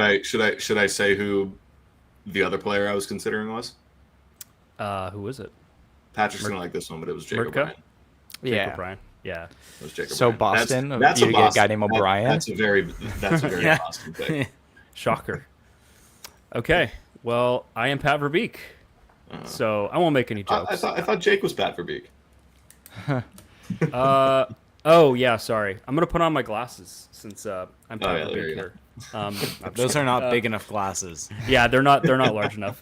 I say who the other player I was considering was? Who is it? Patrick's gonna like this one, but it was Jake Murtka? O'Brien. Jake O'Brien. Yeah. It was Jake So O'Brien. Boston, That's you a get a Boston. guy named O'Brien. That's a very Boston pick. Shocker. Okay. Well, I am Pat Verbeek. So I won't make any jokes. I thought Jake was Pat Verbeek. Oh yeah, sorry. I'm gonna put on my glasses since I'm Pat Verbeek here. Those are not big enough glasses. Yeah, they're not large enough.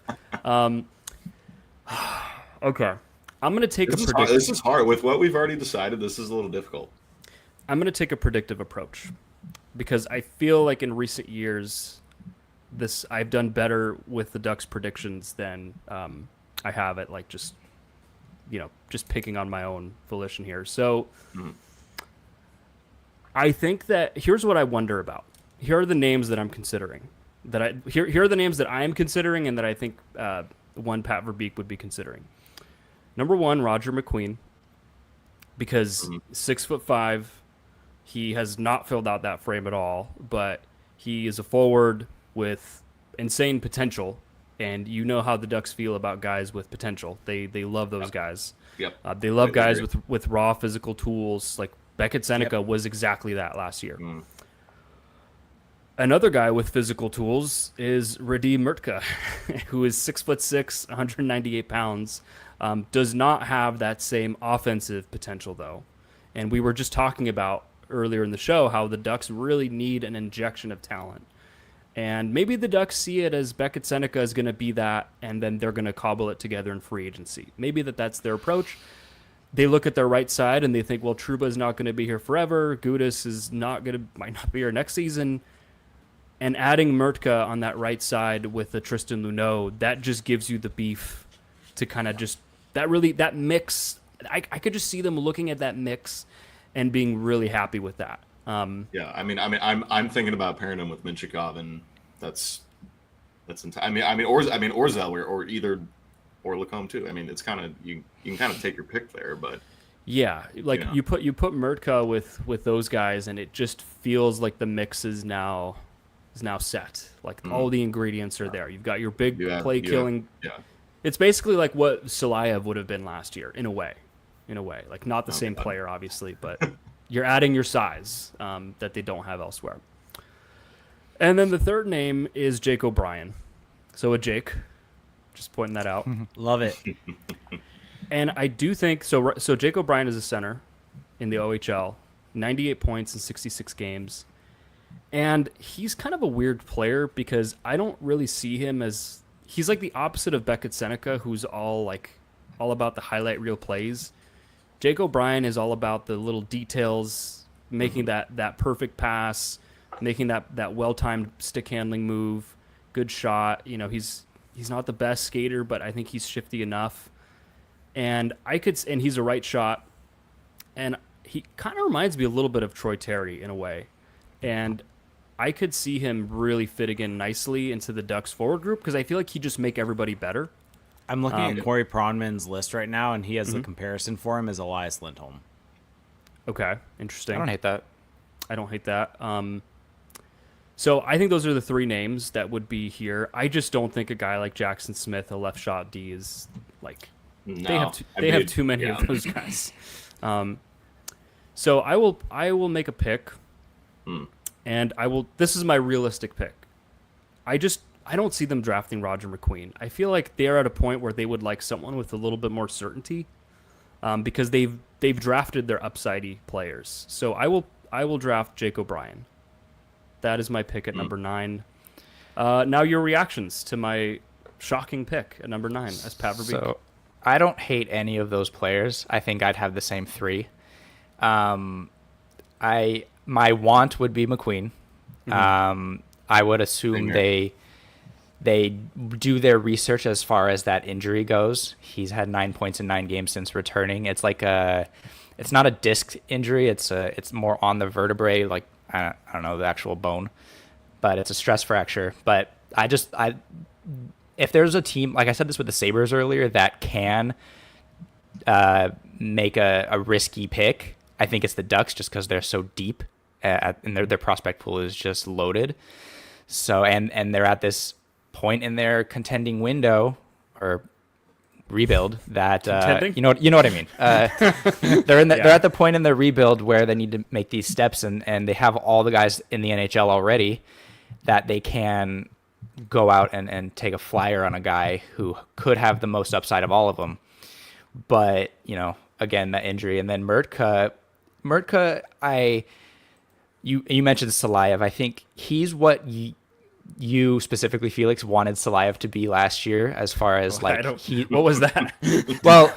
Okay, I'm gonna take This is hard. With what we've already decided, this is a little difficult. I'm gonna take a predictive approach because I feel like in recent years, I've done better with the Ducks predictions than I have at like just picking on my own volition here. So I think that here's what I wonder about. Here are the names that I'm considering. Here are the names that I am considering and that I think one Pat Verbeek would be considering. Number one, Roger McQueen, because 6'5", he has not filled out that frame at all, but he is a forward with insane potential, and you know how the Ducks feel about guys with potential. They love those guys. Yep. They love guys with raw physical tools. Like Beckett Seneca was exactly that last year. Another guy with physical tools is Radim Murtka, who is 6'6", 198 pounds. Does not have that same offensive potential though, and we were just talking about earlier in the show how the Ducks really need an injection of talent. And maybe the Ducks see it as Beckett Seneca is going to be that, and then they're going to cobble it together in free agency. Maybe that's their approach. They look at their right side and they think, well, Trouba is not going to be here forever. Gudis might not be here next season. And adding Murtka on that right side with the Tristan Luneau, that just gives you the beef to kind of just that mix. I could just see them looking at that mix and being really happy with that. I'm thinking about pairing him with Minchikov, and that's Orzel or Lacombe too. I mean, it's kind of you can kind of take your pick there, but yeah, like you put Murtka with those guys, and it just feels like the mix is now set. Like all the ingredients are there. You've got your big play killing. It's basically like what Salayev would have been last year in a way, like not the same player obviously, but. You're adding your size that they don't have elsewhere. And then the third name is Jake O'Brien. So a Jake, just pointing that out. Love it. And I do think, so Jake O'Brien is a center in the OHL, 98 points in 66 games. And he's kind of a weird player because I don't really see him as, he's like the opposite of Beckett Seneca, who's all about the highlight reel plays. Jake O'Brien is all about the little details, making that perfect pass, making that well-timed stick handling move, good shot. He's not the best skater, but I think he's shifty enough. And he's a right shot. And he kind of reminds me a little bit of Troy Terry in a way. And I could see him really fitting in nicely into the Ducks forward group because I feel like he'd just make everybody better. I'm looking at Corey Pronman's list right now, and he has the comparison for him as Elias Lindholm. Okay, interesting. I don't hate that. So I think those are the three names that would be here. I just don't think a guy like Jackson Smith, a left shot D, is like they have too many of those guys. So I will make a pick, and This is my realistic pick. I don't see them drafting Roger McQueen. I feel like they're at a point where they would like someone with a little bit more certainty, because they've drafted their upsidey players. So I will draft Jake O'Brien. That is my pick at number 9. Now your reactions to my shocking pick at number 9 as Pat Verbeek. So I don't hate any of those players. I think I'd have the same 3. My want would be McQueen. I would assume they do their research as far as that injury goes. He's had 9 points in 9 games since returning. It's like it's not a disc injury. It's more on the vertebrae, like I don't know the actual bone, but it's a stress fracture. But if there's a team, like I said this with the Sabres earlier, that can make a risky pick, I think it's the Ducks, just because they're so deep and their prospect pool is just loaded. So and they're at this point in their contending window or rebuild that you know what I mean. They're at the point in their rebuild where they need to make these steps, and they have all the guys in the NHL already that they can go out and take a flyer on a guy who could have the most upside of all of them. But, again, that injury. And then Mertka, you mentioned Salayev. I think he's what you specifically, Felix, wanted Salayev to be last year, as far as what was that? Well,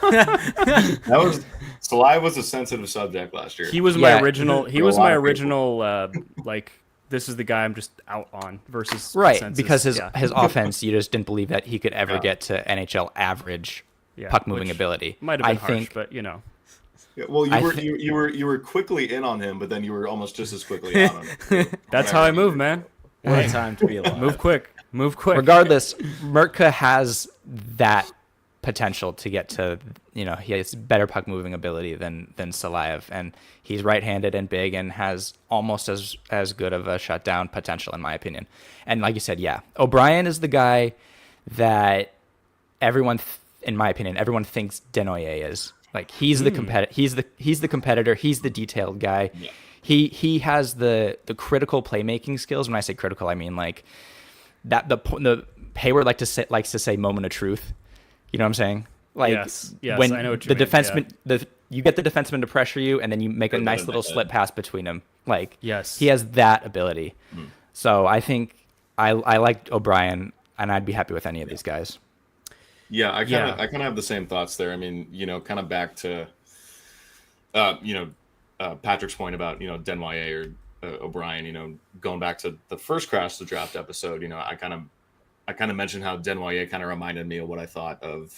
Salayev was a sensitive subject last year. He was my original. He was my original. Like, this is the guy I'm just out on versus right, consensus. because his offense, you just didn't believe that he could ever get to NHL average puck moving ability. Might have been harsh, but Yeah, well, you were quickly in on him, but then you were almost just as quickly out on him. That's how I move, man. What a time to be alive. Move quick. Regardless, Mertka has that potential to get to, he has better puck moving ability than Salayev, and he's right-handed and big and has almost as good of a shutdown potential, in my opinion. And like you said, O'Brien is the guy that everyone thinks Desnoyers is. Like, he's the he's the competitor, he's the detailed guy. Yeah. He has the critical playmaking skills. When I say critical, I mean like that the Hayward likes to say moment of truth. You know what I'm saying? Like, yes, when I know what you mean. Defenseman, you get the defenseman to pressure you, and then you make a nice little slip pass between them. Like, yes, he has that ability. So I think I like O'Brien, and I'd be happy with any of these guys. Yeah, I kind of have the same thoughts there. I mean, kind of back to, Patrick's point about Desnoyers or O'Brien. Going back to the first Crash the Draft episode, I kind of mentioned how Desnoyers kind of reminded me of what I thought of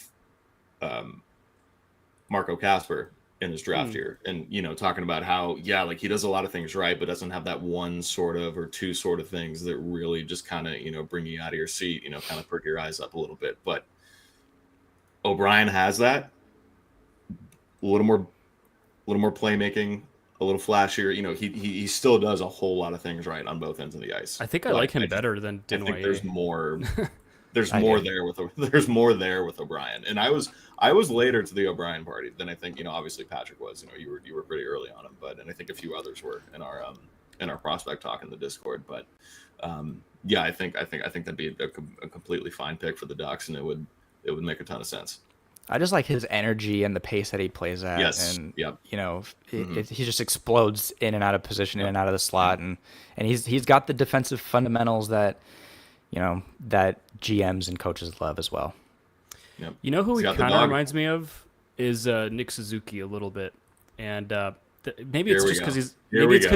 Marco Kasper in his draft year, and talking about how like he does a lot of things right, but doesn't have that one sort of or two sort of things that really just kind of bring you out of your seat, kind of perk your eyes up a little bit, but. O'Brien has that a little more playmaking, a little flashier. He still does a whole lot of things right on both ends of the ice. I think I like him better than Desnoyers. I think there's more. There's more there with O'Brien, and I was later to the O'Brien party than I think obviously Patrick was. You were pretty early on him, and I think a few others were in our prospect talk in the Discord. But I think that'd be a completely fine pick for the Ducks, and it would make a ton of sense. I just like his energy and the pace that he plays at. Yes. And, he just explodes in and out of position, in and out of the slot. And he's got the defensive fundamentals that, that GMs and coaches love as well. Yep. You know who he kind of reminds me of is Nick Suzuki a little bit. And maybe it's just because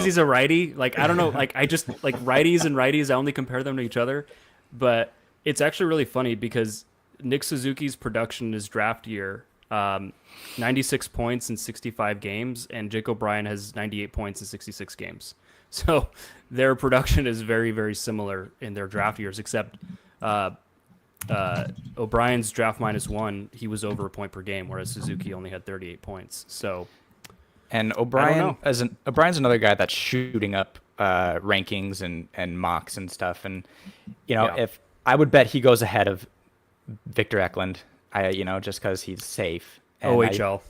he's a righty. Like, I don't know. Like, I just like righties, I only compare them to each other. But it's actually really funny because Nick Suzuki's production in his draft year, 96 points in 65 games, and Jake O'Brien has 98 points in 66 games. So their production is very, very similar in their draft years, except O'Brien's draft -1, he was over a point per game, whereas Suzuki only had 38 points. So, and O'Brien's another guy that's shooting up rankings and mocks and stuff. And if I would bet he goes ahead of Victor Eklund, just because he's safe. And OHL,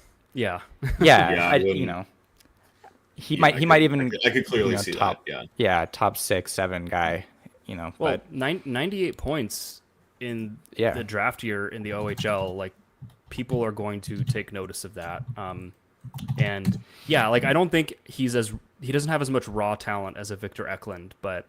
he might even. I could clearly see top, that. Top 6-7 guy. Well, but 98 points in the draft year in the OHL, like, people are going to take notice of that. And I don't think he doesn't have as much raw talent as a Victor Eklund, but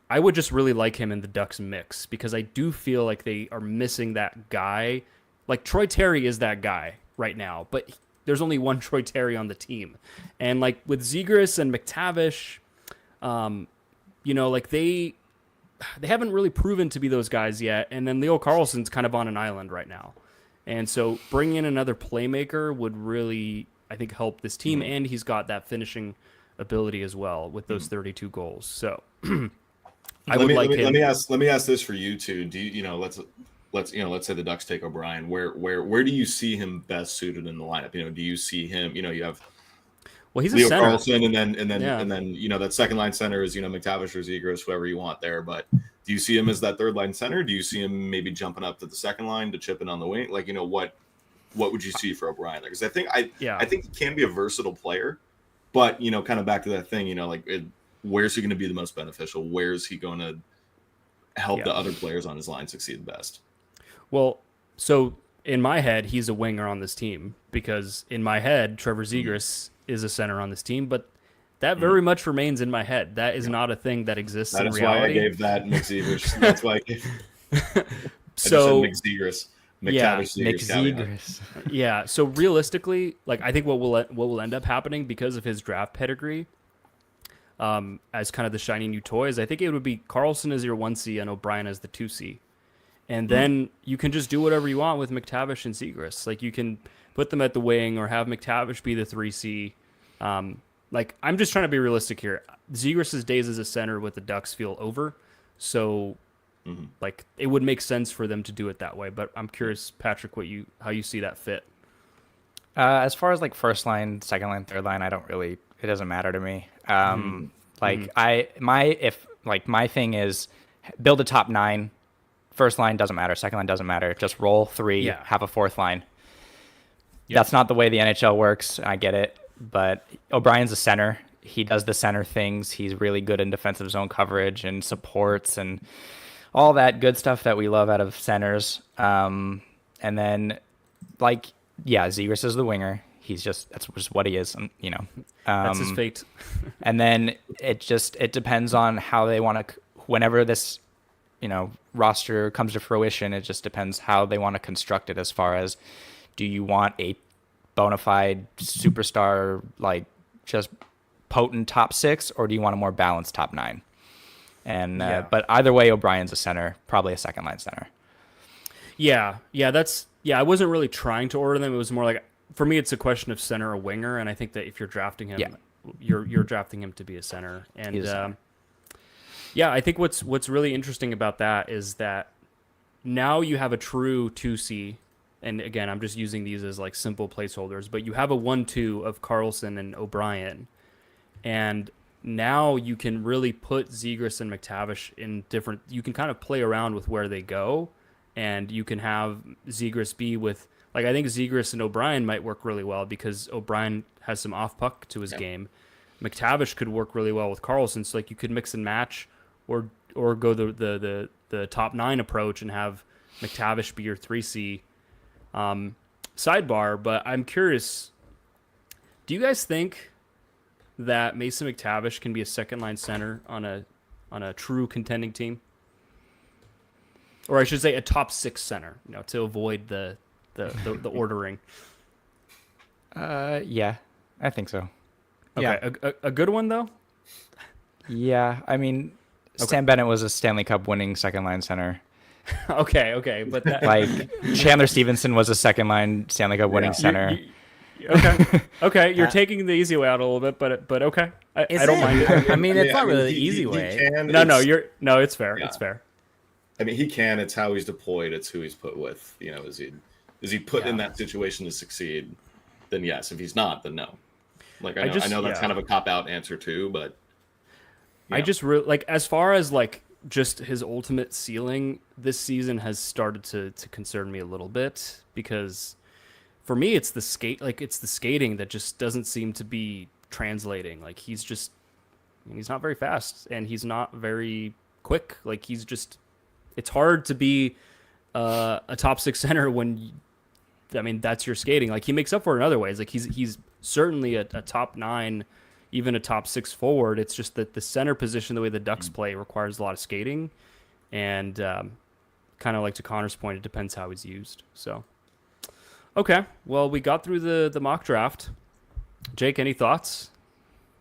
I would just really like him in the Ducks mix because I do feel like they are missing that guy. Like, Troy Terry is that guy right now, but there's only one Troy Terry on the team. And like with Zegras and McTavish, like they haven't really proven to be those guys yet. And then Leo Carlson's kind of on an island right now. And so bringing in another playmaker would really I think help this team, and he's got that finishing ability as well with those 32 goals. So let me ask this for you two. Do you know let's say the Ducks take O'Brien. Where do you see him best suited in the lineup? Do you see him? You have he's Leo a center. Carlson, and then that second line center is McTavish or Zegras, whoever you want there. But do you see him as that third line center? Do you see him maybe jumping up to the second line to chip in on the wing? What would you see for O'Brien there? Because I think he can be a versatile player, but kind of back to that thing, where's he going to be the most beneficial? Where's he going to help the other players on his line succeed the best? Well, so in my head, he's a winger on this team, because in my head, Trevor Zegras is a center on this team, but that very much remains in my head. That is not a thing that exists in reality. That's why I gave that Mick Zegras. That's why I gave so Mick Zegras. McTavish. Yeah. So realistically, I think what will end up happening because of his draft pedigree, as kind of the shiny new toys, I think it would be Carlson as your 1C and O'Brien as the 2C. And then you can just do whatever you want with McTavish and Zegras. You can put them at the wing or have McTavish be the 3C. I'm just trying to be realistic here. Zegras' days as a center with the Ducks feel over. So, it would make sense for them to do it that way. But I'm curious, Patrick, how you see that fit. As far as first line, second line, third line, it doesn't matter to me. My thing is build a top 9. First line doesn't matter. Second line doesn't matter. Just roll 3, have a fourth line. Yeah. That's not the way the NHL works. I get it. But O'Brien's a center. He does the center things. He's really good in defensive zone coverage and supports and all that good stuff that we love out of centers. And then, Zegras is the winger. That's just what he is, That's his fate. And then it depends on how they want to, whenever this, roster comes to fruition, it just depends how they want to construct it as far as, do you want a bona fide superstar, just potent top 6, or do you want a more balanced top 9? And but either way, O'Brien's a center, probably a second line center. I wasn't really trying to order them. It was more for me, it's a question of center or winger, and I think that if you're drafting him, you're drafting him to be a center. And I think what's really interesting about that is that now you have a true 2C. And again, I'm just using these as simple placeholders, but you have a 1-2 of Carlson and O'Brien. And now you can really put Zegras and McTavish in different, you can kind of play around with where they go, and you can have Zegras be with, I think Zegras and O'Brien might work really well because O'Brien has some off puck to his game. McTavish could work really well with Carlson. So you could mix and match or go the top 9 approach and have McTavish be your 3C. Sidebar, but I'm curious, do you guys think that Mason McTavish can be a second line center on a true contending team? Or I should say a top 6 center, to avoid the ordering. Yeah, I think so. Okay. Yeah. A good one though? Yeah, I mean, Sam Bennett was a Stanley Cup winning second line center. Okay, but Chandler Stevenson was a second line Stanley Cup winning center. Okay, you're taking the easy way out a little bit, but okay, I don't mind it. I mean, it's not really the easy way. It's fair. Yeah. It's fair. I mean, he can. It's how he's deployed. It's who he's put with. Is he put in that situation to succeed? Then yes. If he's not, then no. I know that's kind of a cop out answer too, but I just really as far as just his ultimate ceiling this season has started to concern me a little bit, because for me it's the skating that just doesn't seem to be translating. He's not very fast and he's not very quick. It's hard to be a top 6 center when that's your skating. He makes up for it in other ways. He's certainly a top 9, even a top 6 forward. It's just that the center position, the way the Ducks play, requires a lot of skating. And kind of to Connor's point, it depends how he's used. So, okay. Well, we got through the mock draft. Jake, any thoughts?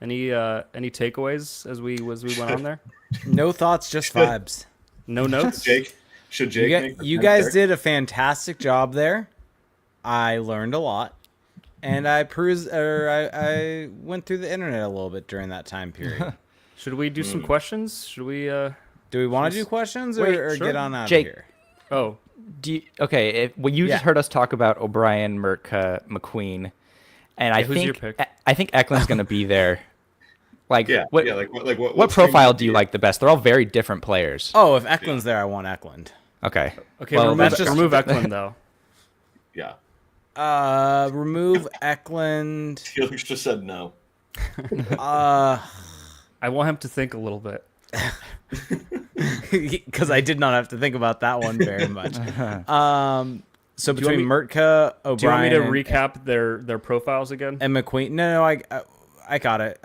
Any takeaways as we went on there? No thoughts, just vibes. No notes? Should Jake you guys did a fantastic job there. I learned a lot. and I went through the internet a little bit during that time period. Should we do some questions? Should we? Do we want to do questions or, Wait, or sure. get on out Jake. of here? Oh, Well, you just Yeah. heard us talk about O'Brien, Mertka, McQueen, and I who's your think pick? I think Eklund's going to be there. Like, Yeah, what yeah. Like what? what profile do you like the best? They're all very different players. Oh, if Eklund's there, I want Eklund. Okay. okay. Well, remove, that's just- remove Eklund though. Yeah. Remove Eklund. Felix just said no. Uh, I want him to think a little bit. because I did not have to think about that one very much. So you want between me- Mertka, O'Brien, Do you want me to recap their profiles again? and McQueen. No, I got it.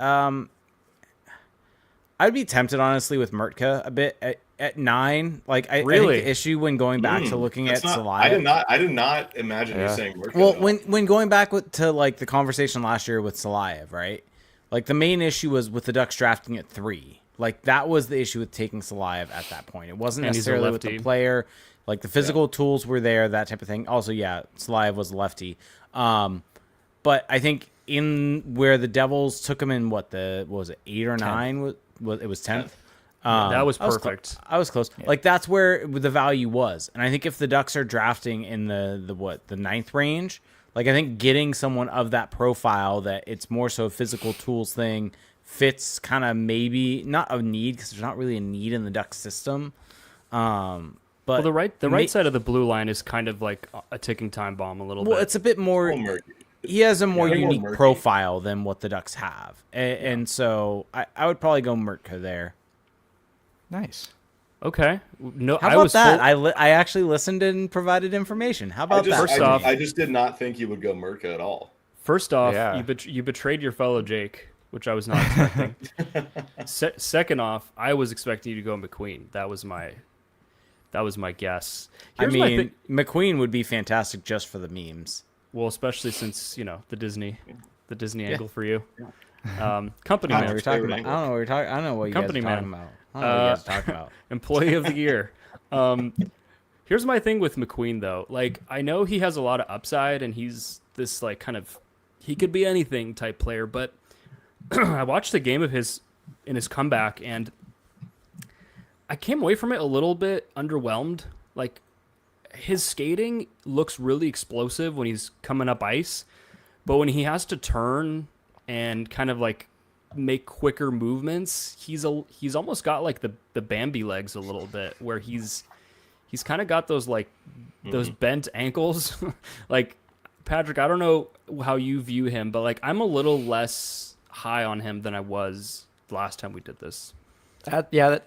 I'd be tempted honestly with Mertka a bit at 9. Like I think Really? the issue when going back to looking at That's not- Salaya. I did not imagine you Yeah. saying Merkel. Well, though. when going back to like the conversation last year with Salayev, right? Like the main issue was with the Ducks drafting at 3. Like that was the issue with taking Salayev at that point. It wasn't And he's a necessarily with the lefty. player. Like the physical tools were there, that type of thing. Also, yeah, Salayev was a lefty. But I think in where the Devils took him in, what was it, 8 or 9? Was it was 10th? That was I was perfect. I was close. Like that's where the value was, and I think if the Ducks are drafting in the 9th range, like I think getting someone of that profile that it's more so a physical tools thing fits kind of maybe not a need because there's not really a need in the Ducks system. But Well, the right side of the blue line is kind of like a ticking time bomb a little bit. it's a bit more. Oh, Merkel. He has a more Yeah, more unique murky. profile than what the Ducks have, and so I would probably go Mertka there. Nice. Okay. No, How I about was that? full- I actually listened and provided information. How about that? First off- I just did not think you would go Merca at all. First off, Yeah. you betrayed your fellow Jake, which I was not expecting. Second off, I was expecting you to go McQueen. That was my guess. I Here's my mean, thing- McQueen would be fantastic just for the memes. well, especially since the Disney angle for you. Company I don't know what man, you're talking favorite about. I don't know what you're talking. I don't know what you Company guys are talking man. about. I don't know what you guys are talking about. employee of the year. Here's my thing with McQueen though. Like I know he has a lot of upside and he's this like kind of he could be anything type player, but I watched the game of his in his comeback and I came away from it a little bit underwhelmed. Like his skating looks really explosive when he's coming up ice, but when he has to turn and kind of like make quicker movements, he's almost got like the Bambi legs a little bit, where he's kind of got those like those bent ankles. Like Patrick, I don't know how you view him, but like I'm a little less high on him than I was last time we did this. I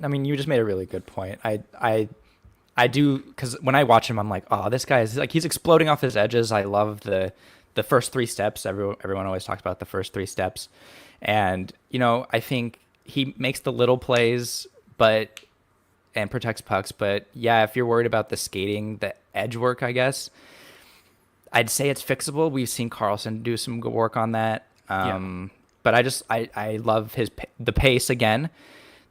mean, you just made a really good point. I do, because when I watch him, I'm like, oh, this guy is like, he's exploding off his edges. I love the first 3 steps. Everyone always talks about the first 3 steps. And, I think he makes the little plays, and protects pucks. But yeah, if you're worried about the skating, the edge work, I guess, I'd say it's fixable. We've seen Carlson do some good work on that. But I love the pace again,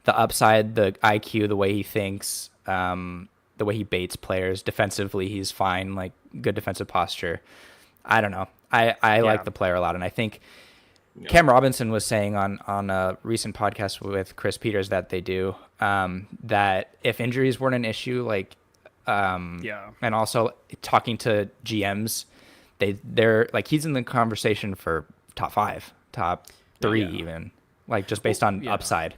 the upside, the IQ, the way he thinks, the way he baits players. Defensively, he's fine, like good defensive posture. I don't know. I like the player a lot, and I think Cam Robinson was saying on a recent podcast with Chris Peters that they do, that if injuries weren't an issue, like and also talking to GMs, they're like, he's in the conversation for top 5, top 3 even, like just based on upside.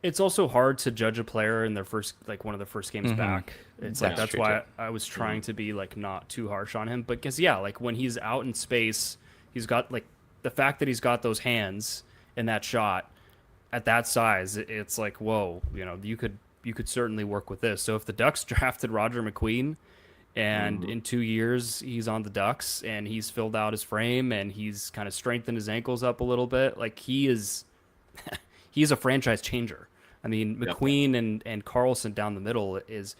It's also hard to judge a player in their first, like one of the first games back. It's like that's true, why too. I was trying to be like not too harsh on him. But because like when he's out in space, he's got like the fact that he's got those hands in that shot at that size. It's like whoa, you could certainly work with this. So if the Ducks drafted Roger McQueen, and in 2 years he's on the Ducks and he's filled out his frame and he's kind of strengthened his ankles up a little bit, like he's a franchise changer. I mean, McQueen and Carlson down the middle is,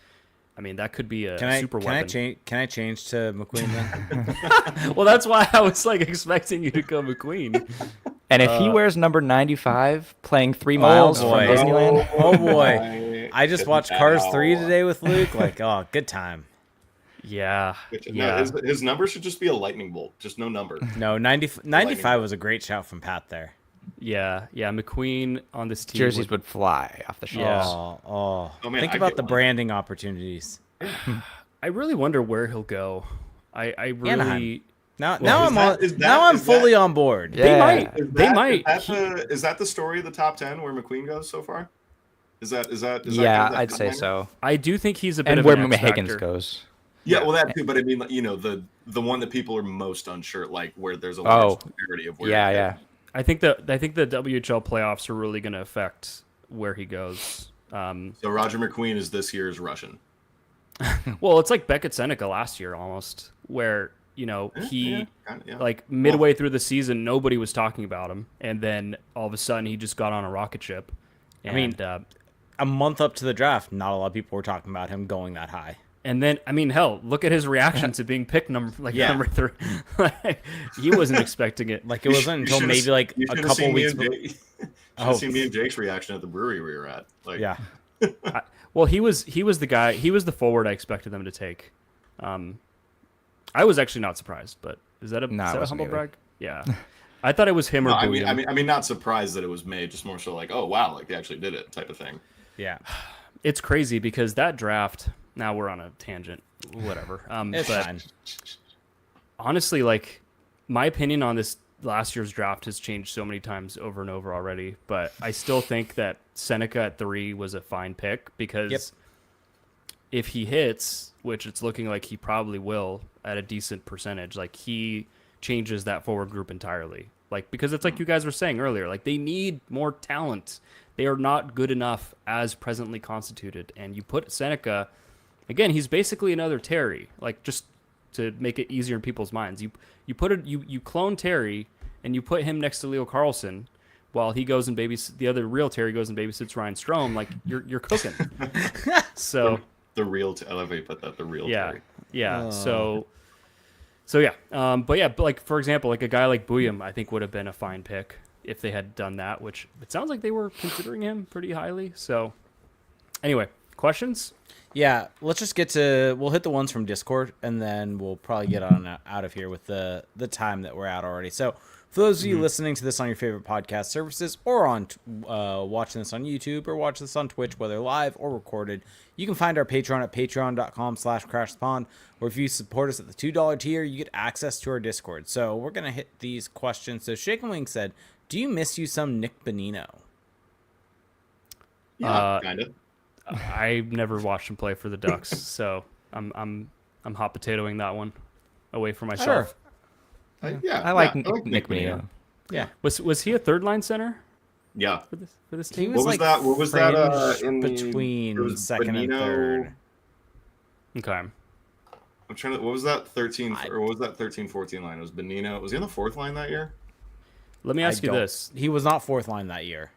I mean, that could be a super weapon. Can I change to McQueen then? Well, that's why I was like expecting you to go McQueen. And if he wears number 95 playing 3 miles from boy. Disneyland, Oh boy, I just watched Cars 3 Wow. today with Luke. Like, oh, good time. Yeah. Which, Yeah. no, his number should just be a lightning bolt, just no number. No, 95 was a great shout from Pat there. Yeah. McQueen on this team. Jerseys would fly off the shelves. Yeah. Oh, Oh, man, think I'd about get the one. branding opportunities. I really wonder where he'll go. I really. Anaheim. Now is I'm that- fully on board. Yeah. They might. Is They that- might. Is that the story of the top 10 where McQueen goes so far? Is that Yeah, kind of that I'd say timeline? so. I do think he's a bit And of where an X Higgins factor. goes. Yeah, well, that too. But I mean, the one that people are most unsure, like where there's a Oh, large disparity of where. Yeah, he yeah. goes. I think the WHL playoffs are really going to affect where he goes. So Roger McQueen is this year's Russian. Well, it's like Beckett Seneca last year almost, where he Yeah. like midway through the season nobody was talking about him, and then all of a sudden he just got on a rocket ship. And, mean, A month up to the draft, not a lot of people were talking about him going that high. and then I mean, hell, look at his reaction to being picked number 3. Like, he wasn't expecting it. Like it wasn't until maybe like you a should have couple seen weeks. You should have seen me and Jake's reaction at the brewery we were at. Like, Yeah, Well, he was the guy. He was the forward I expected them to take. I was actually not surprised, but is that a, No, is I that a wasn't humble either. brag? Yeah, I thought it was him or No, Bouillon. I mean, not surprised that it was made. Just more so like, oh wow, like they actually did it, type of thing. yeah. It's crazy because that draft. Now we're on a tangent. Whatever. It's but fine. honestly, like my opinion on this last year's draft has changed so many times over and over already. But I still think that Seneca at 3 was a fine pick because if he hits, which it's looking like he probably will at a decent percentage, like he changes that forward group entirely. Like, because it's like you guys were saying earlier, like they need more talent. They are not good enough as presently constituted. And you put Seneca, again, he's basically another Terry, like just to make it easier in people's minds. You put it, you clone Terry and you put him next to Leo Carlson while he goes and the other real Terry goes and babysits Ryan Strome. Like you're cooking. So The real, I love how you put that. The real. Terry. yeah. So yeah. But like for example, like a guy like Bouillon, I think would have been a fine pick if they had done that, which it sounds like they were considering him pretty highly. So anyway, questions? Yeah, let's just we'll hit the ones from Discord, and then we'll probably get out of here with the time that we're at already. So for those of you listening to this on your favorite podcast services, or on watching this on YouTube, or watch this on Twitch, whether live or recorded, you can find our Patreon at patreon.com/crashthepond, or if you support us at the $2 tier, you get access to our Discord. So we're going to hit these questions. So Shake and Wing said, do you miss you some Nick Bonino? Yeah, kind of. I've never watched him play for the Ducks, so I'm hot potatoing that one away from myself. I like Nick Bonino. Yeah. Was he a third line center Yeah. for this He team? was What was like that? What was that? fringe In between it was second and Bonino- third. Okay. I'm trying to. What was that 13 or what was that 13-14 line? It was Bonino. Was he on the 4th line that year? Let me ask you this: He was not fourth line that year.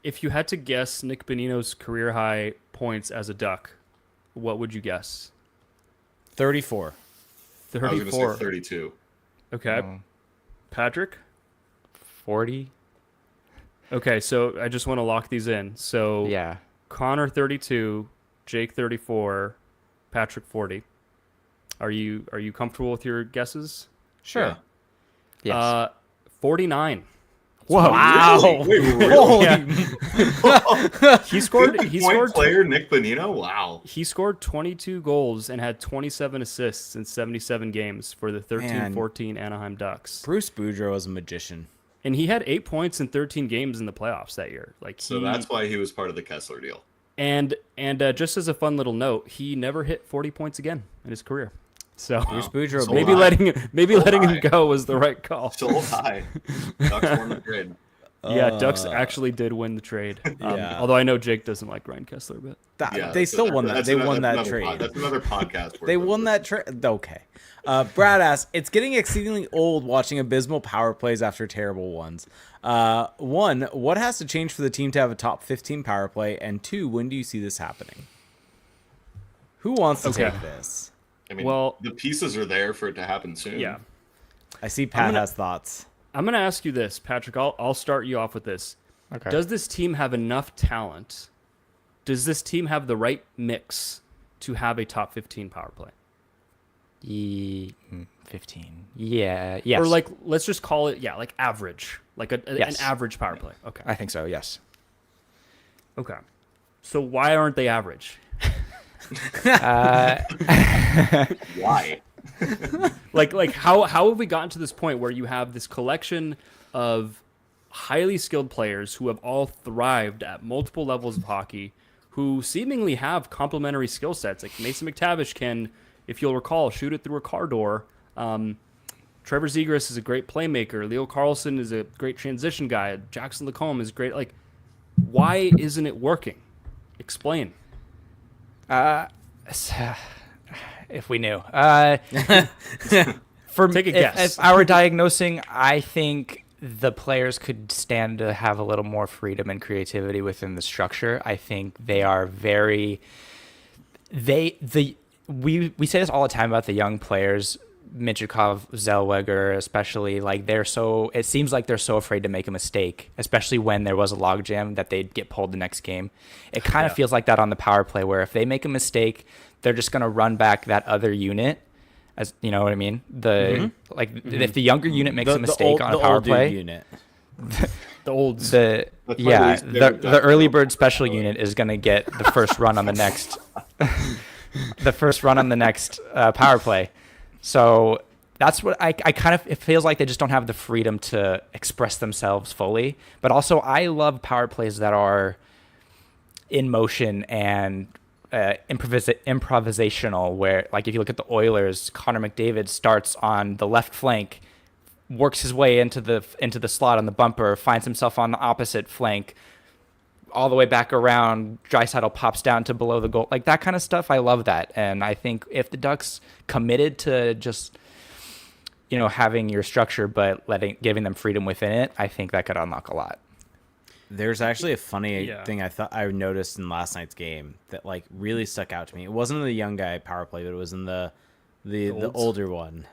if you had to guess Nick Bonino's career high points as a Duck, what would you guess? 34. I was going to 34. say 32. Okay. Patrick? 40? Okay, so I just want to lock these in. So Yeah. Connor 32, Jake 34, Patrick 40. Are you comfortable with your guesses? Sure. Yes. 49. Whoa. Wow. Wait, really? He scored Point player Nick Bonino. Wow. He scored 22 goals and had 27 assists in 77 games for the 13-14 Anaheim Ducks. Bruce Boudreau is a magician. And he had 8 points in 13 games in the playoffs that year. So that's why he was part of the Kessler deal. And just as a fun little note, he never hit 40 points again in his career. So Bruce Boudreau, So maybe high. letting him go was the right call. So high. Ducks won the trade. Yeah, Ducks actually did win the trade. Yeah. Although I know Jake doesn't like Ryan Kessler, but They still won that. They won that trade. That's another podcast. They won that trade. Okay. Brad asks, it's getting exceedingly old watching abysmal power plays after terrible ones. One, what has to change for the team to have a top 15 power play? And two, when do you see this happening? Who wants to Okay. take this? I mean, Well- the pieces are there for it to happen soon. yeah. I see Pat gonna- has thoughts. I'm going to ask you this, Patrick. I'll start you off with this. Okay. Does this team have enough talent? Does this team have the right mix to have a top 15 power play? 15. Yeah. Yes. Or like, let's just call it, like average, like an Yes. average power play. Okay. I think so. Yes. Okay. So why aren't they average? Why? Like how have we gotten to this point where you have this collection of highly skilled players who have all thrived at multiple levels of hockey, who seemingly have complementary skill sets? Like Mason McTavish can, if you'll recall, shoot it through a car door. Trevor Zegras is a great playmaker. Leo Carlson is a great transition guy. Jackson Lacombe is great. Like, why isn't it working? Explain. If we knew. For Take a guess. If I were diagnosing, I think the players could stand to have a little more freedom and creativity within the structure. I think they are very. We say this all the time about the young players, Michikov, Zellweger, especially. Like it seems like they're so afraid to make a mistake, especially when there was a logjam that they'd get pulled the next game. It kind of feels like that on the power play, where if they make a mistake, they're just going to run back that other unit. As you know what I mean? If the younger unit makes a mistake on a power play, unit. The old. the early bird special unit is going to get the first run on the next power play. So that's what I kind of, it feels like they just don't have the freedom to express themselves fully. But also, I love power plays that are in motion and improvisational, where, like, if you look at the Oilers, Connor McDavid starts on the left flank, works his way into the slot on the bumper, finds himself on the opposite flank, all the way back around. Draisaitl pops down to below the goal, like that kind of stuff. I love that, and I think if the Ducks committed to just having your structure but giving them freedom within it, I think that could unlock a lot. There's actually a funny thing I noticed in last night's game that like really stuck out to me. It wasn't in the young guy power play, but it was in the older one.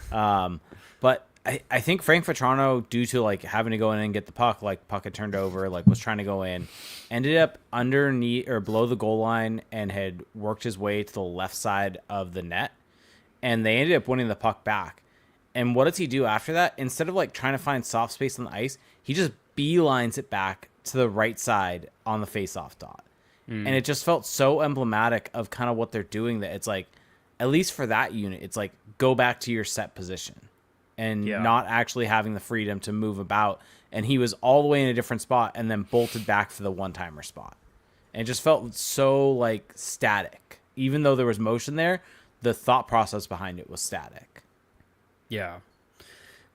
But I think Frank Vetrano, due to like having to go in and get the puck, like puck had turned over, like was trying to go in, ended up underneath or below the goal line and had worked his way to the left side of the net, and they ended up winning the puck back. And what does he do after that? Instead of like trying to find soft space on the ice, he just beelines it back to the right side on the face-off dot. And it just felt so emblematic of kind of what they're doing, that it's like, at least for that unit, it's like, go back to your set position and not actually having the freedom to move about. And he was all the way in a different spot and then bolted back for the one-timer spot. And it just felt so like static. Even though there was motion there, the thought process behind it was static. Yeah.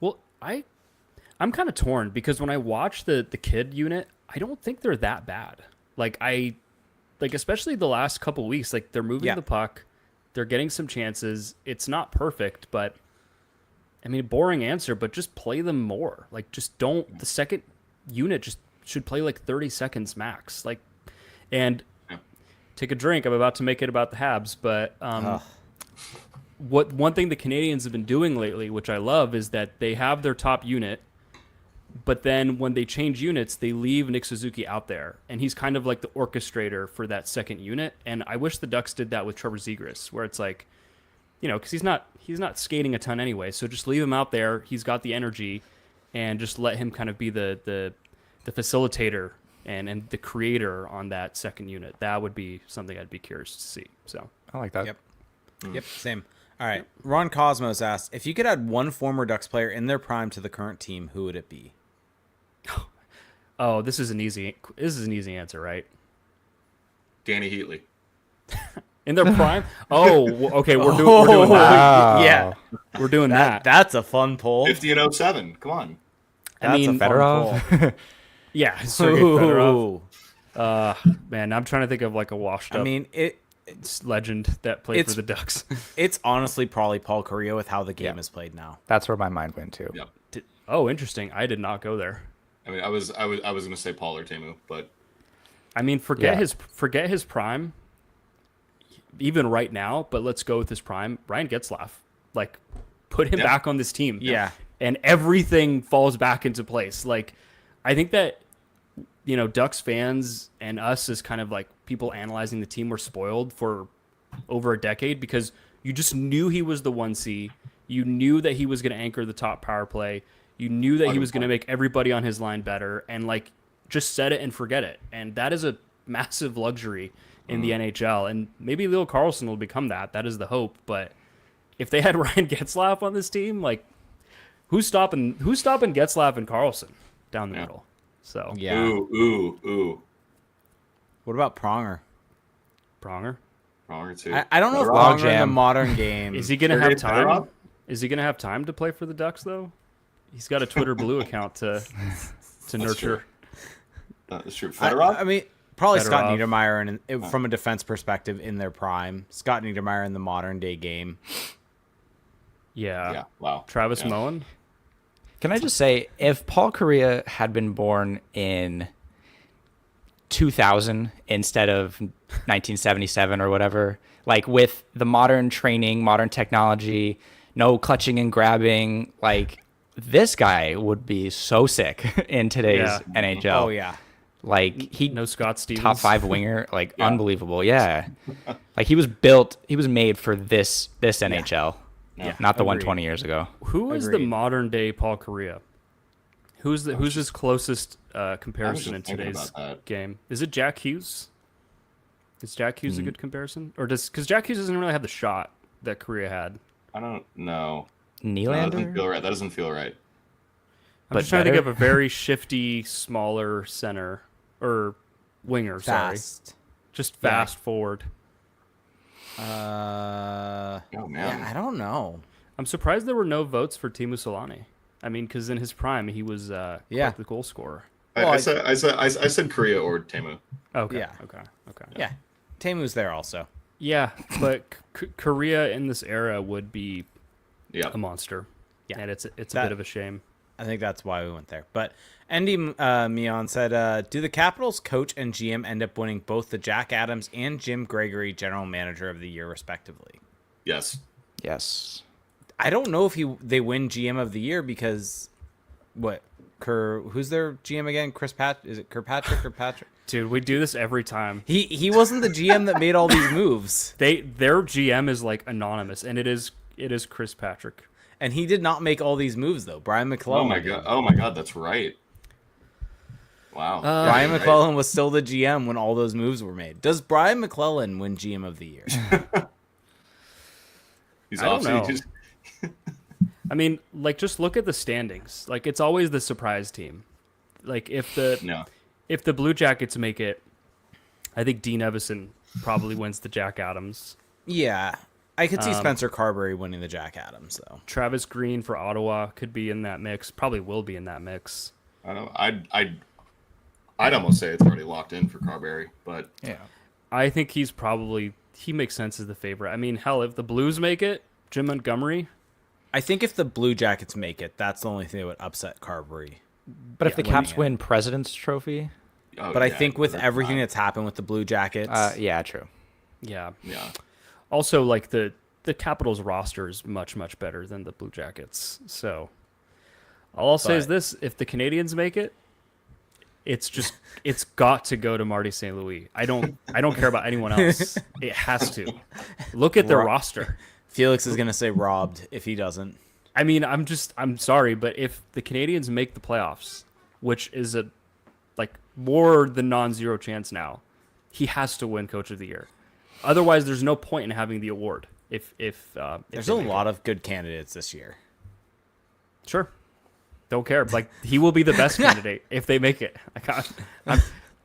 Well, I'm kind of torn, because when I watch the kid unit, I don't think they're that bad. Like especially the last couple of weeks, like they're moving the puck, they're getting some chances. It's not perfect, but I mean, boring answer, but just play them more. Like, just don't. The second unit just should play like 30 seconds max. Like, and take a drink. I'm about to make it about the Habs, but one thing the Canadians have been doing lately, which I love, is that they have their top unit, but then when they change units, they leave Nick Suzuki out there, and he's kind of like the orchestrator for that second unit. And I wish the Ducks did that with Trevor Zegras, where it's like, because he's not skating a ton anyway, so just leave him out there. He's got the energy, and just let him kind of be the facilitator and the creator on that second unit. That would be something I'd be curious to see. So I like that. Yep, same. All right. Ron Cosmos asked, if you could add one former Ducks player in their prime to the current team, who would it be? Oh, this is an easy answer, right? Danny Heatley. In their prime? Oh, okay. We're doing that. Yeah, We're doing that. That's a fun poll. 50 and 07. Come on. That's a fun Fedorov? poll. Yeah, Sergei Fedorov. Man, I'm trying to think of like a washed up legend that played for the Ducks. It's honestly probably Paul Kariya with how the game is played now. That's where my mind went to. Yep. Oh, interesting. I did not go there. I mean, I was going to say Paul or Temu, but I mean, forget his prime, even right now. But let's go with his prime. Ryan Getzlaf, like, put him back on this team. Yeah, and everything falls back into place. Like, I think that Ducks fans and us as kind of like people analyzing the team were spoiled for over a decade, because You just knew he was the 1C. You knew that he was going to anchor the top power play. You knew that he was going to make everybody on his line better, and like just set it and forget it. And that is a massive luxury in the NHL. And maybe Leo Carlsson will become that. That is the hope. But if they had Ryan Getzlaf on this team, like who's stopping Getzlaf and Carlsson down the middle? So Yeah. Ooh. What about Pronger? Pronger. Pronger too. I don't know if Log Pronger in the jam. modern game. Is he going to have Sergei time? Fedorov? Is he going to have time to play for the Ducks though? He's got a Twitter Blue account to nurture. That's true. Fedorov? I mean, probably Scott Fedorov. Niedermayer, and from a defense perspective, in their prime. Scott Niedermayer in the modern day game. yeah. Wow. Travis Yeah. Moen. Can I just say, if Paul Correa had been born in 2000 instead of 1977 or whatever, like with the modern training, modern technology, no clutching and grabbing, like this guy would be so sick in today's Yeah. NHL. Oh yeah. Like he No Scott Stevens. top 5 winger, like Yeah. unbelievable. Yeah. Like he was made for this NHL. Yeah. Not the one Agreed. 20 years ago. Who is the Agreed. modern day Paul Correa? Who's his closest comparison in just thinking today's about that. game? Is it Jack Hughes? Is Jack Hughes a good comparison, or because Jack Hughes doesn't really have the shot that Correa had? I don't know. That doesn't Nylander? feel right. That doesn't feel right. I'm But just trying to think better? of a very shifty, smaller center or winger. Sorry, Fast. just fast forward. Oh man. Yeah, I don't know. I'm surprised there were no votes for Teemu Solani. I mean, because in his prime he was Yeah. quite the goal scorer. Well, I said Korea or Temu. Okay. Yeah. Okay. Yeah. Temu's there also. Yeah, but Korea in this era would be Yeah. a monster. Yeah. And it's a That- bit of a shame. I think that's why we went there. But Andy Mion said, do the Capitals coach and GM end up winning both the Jack Adams and Jim Gregory General Manager of the Year, respectively? Yes. Yes. I don't know if they win GM of the Year because who's their GM again? Is it Kirkpatrick or Patrick? Dude, we do this every time. He wasn't the GM that made all these moves, Their GM is like anonymous, and it is Chris Patrick. and he did not make all these moves though. Brian McClellan. Oh my god, that's right. Wow. Brian Right. McClellan was still the GM when all those moves were made. Does Brian McClellan win GM of the Year? He's I don't know. obviously just I mean, like, just look at the standings. Like, it's always the surprise team. Like, if the Blue Jackets make it, I think Dean Evison probably wins the Jack Adams. Yeah, I could see Spencer Carberry winning the Jack Adams though. Travis Green for Ottawa could be in that mix. Probably will be in that mix. I don't I'd almost say it's already locked in for Carberry, but Yeah. I think he makes sense as the favorite. I mean, hell, if the Blues make it, Jim Montgomery. I think if the Blue Jackets make it, that's the only thing that would upset Carberry. But if the winning Caps it. win President's Trophy, But I think with that's everything fine. that's happened with the Blue Jackets, yeah, true. Yeah. Yeah. Also, like the Capitals roster is much, much better than the Blue Jackets. So all I'll say is But- this: if the Canadians make it, it's got to go to Marty St. Louis. I don't care about anyone else. It has to. Look at their Ro- roster. Felix is gonna say robbed if he doesn't. I mean, I'm sorry, but if the Canadians make the playoffs, which is a more than non-zero chance now, he has to win Coach of the Year. Otherwise, there's no point in having the award. If There's they a make it. lot of good candidates this year. Sure. Don't care. Like, he will be the best candidate if they make it.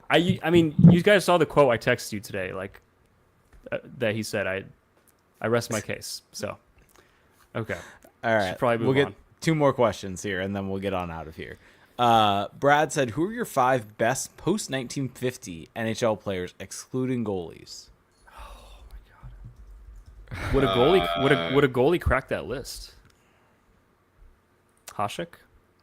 I mean, you guys saw the quote I texted you today, like that he said. I rest my case. So, okay. All right, probably move we'll get on. 2 more questions here, and then we'll get on out of here. Brad said, "Who are your 5 best post 1950 NHL players, excluding goalies?" Would a goalie crack that list? Hasek?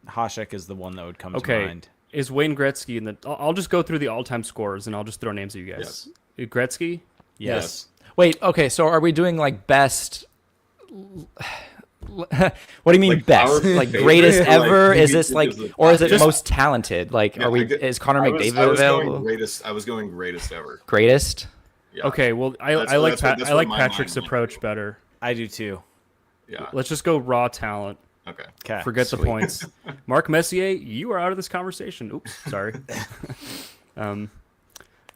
Hasek is the one that would come to Okay. mind. Is Wayne Gretzky in the? I'll just go through the all-time scorers and I'll just throw names at you guys. Gretzky. Yes. Wait, okay, so are we doing like best? What do you mean Like best? our Like favorite, greatest or, like, ever? who Is you this think like, is the or is it top? most talented? Like, Yeah, is Connor I McDavid was available? going greatest. I was going greatest ever. Greatest? Yeah. Okay, well, I That's like what I like my mind Patrick's went approach to. better. I do too. Yeah. Let's just go raw talent. Okay. Okay. Forget the Sweet. points. Mark Messier, you are out of this conversation. Oops, sorry.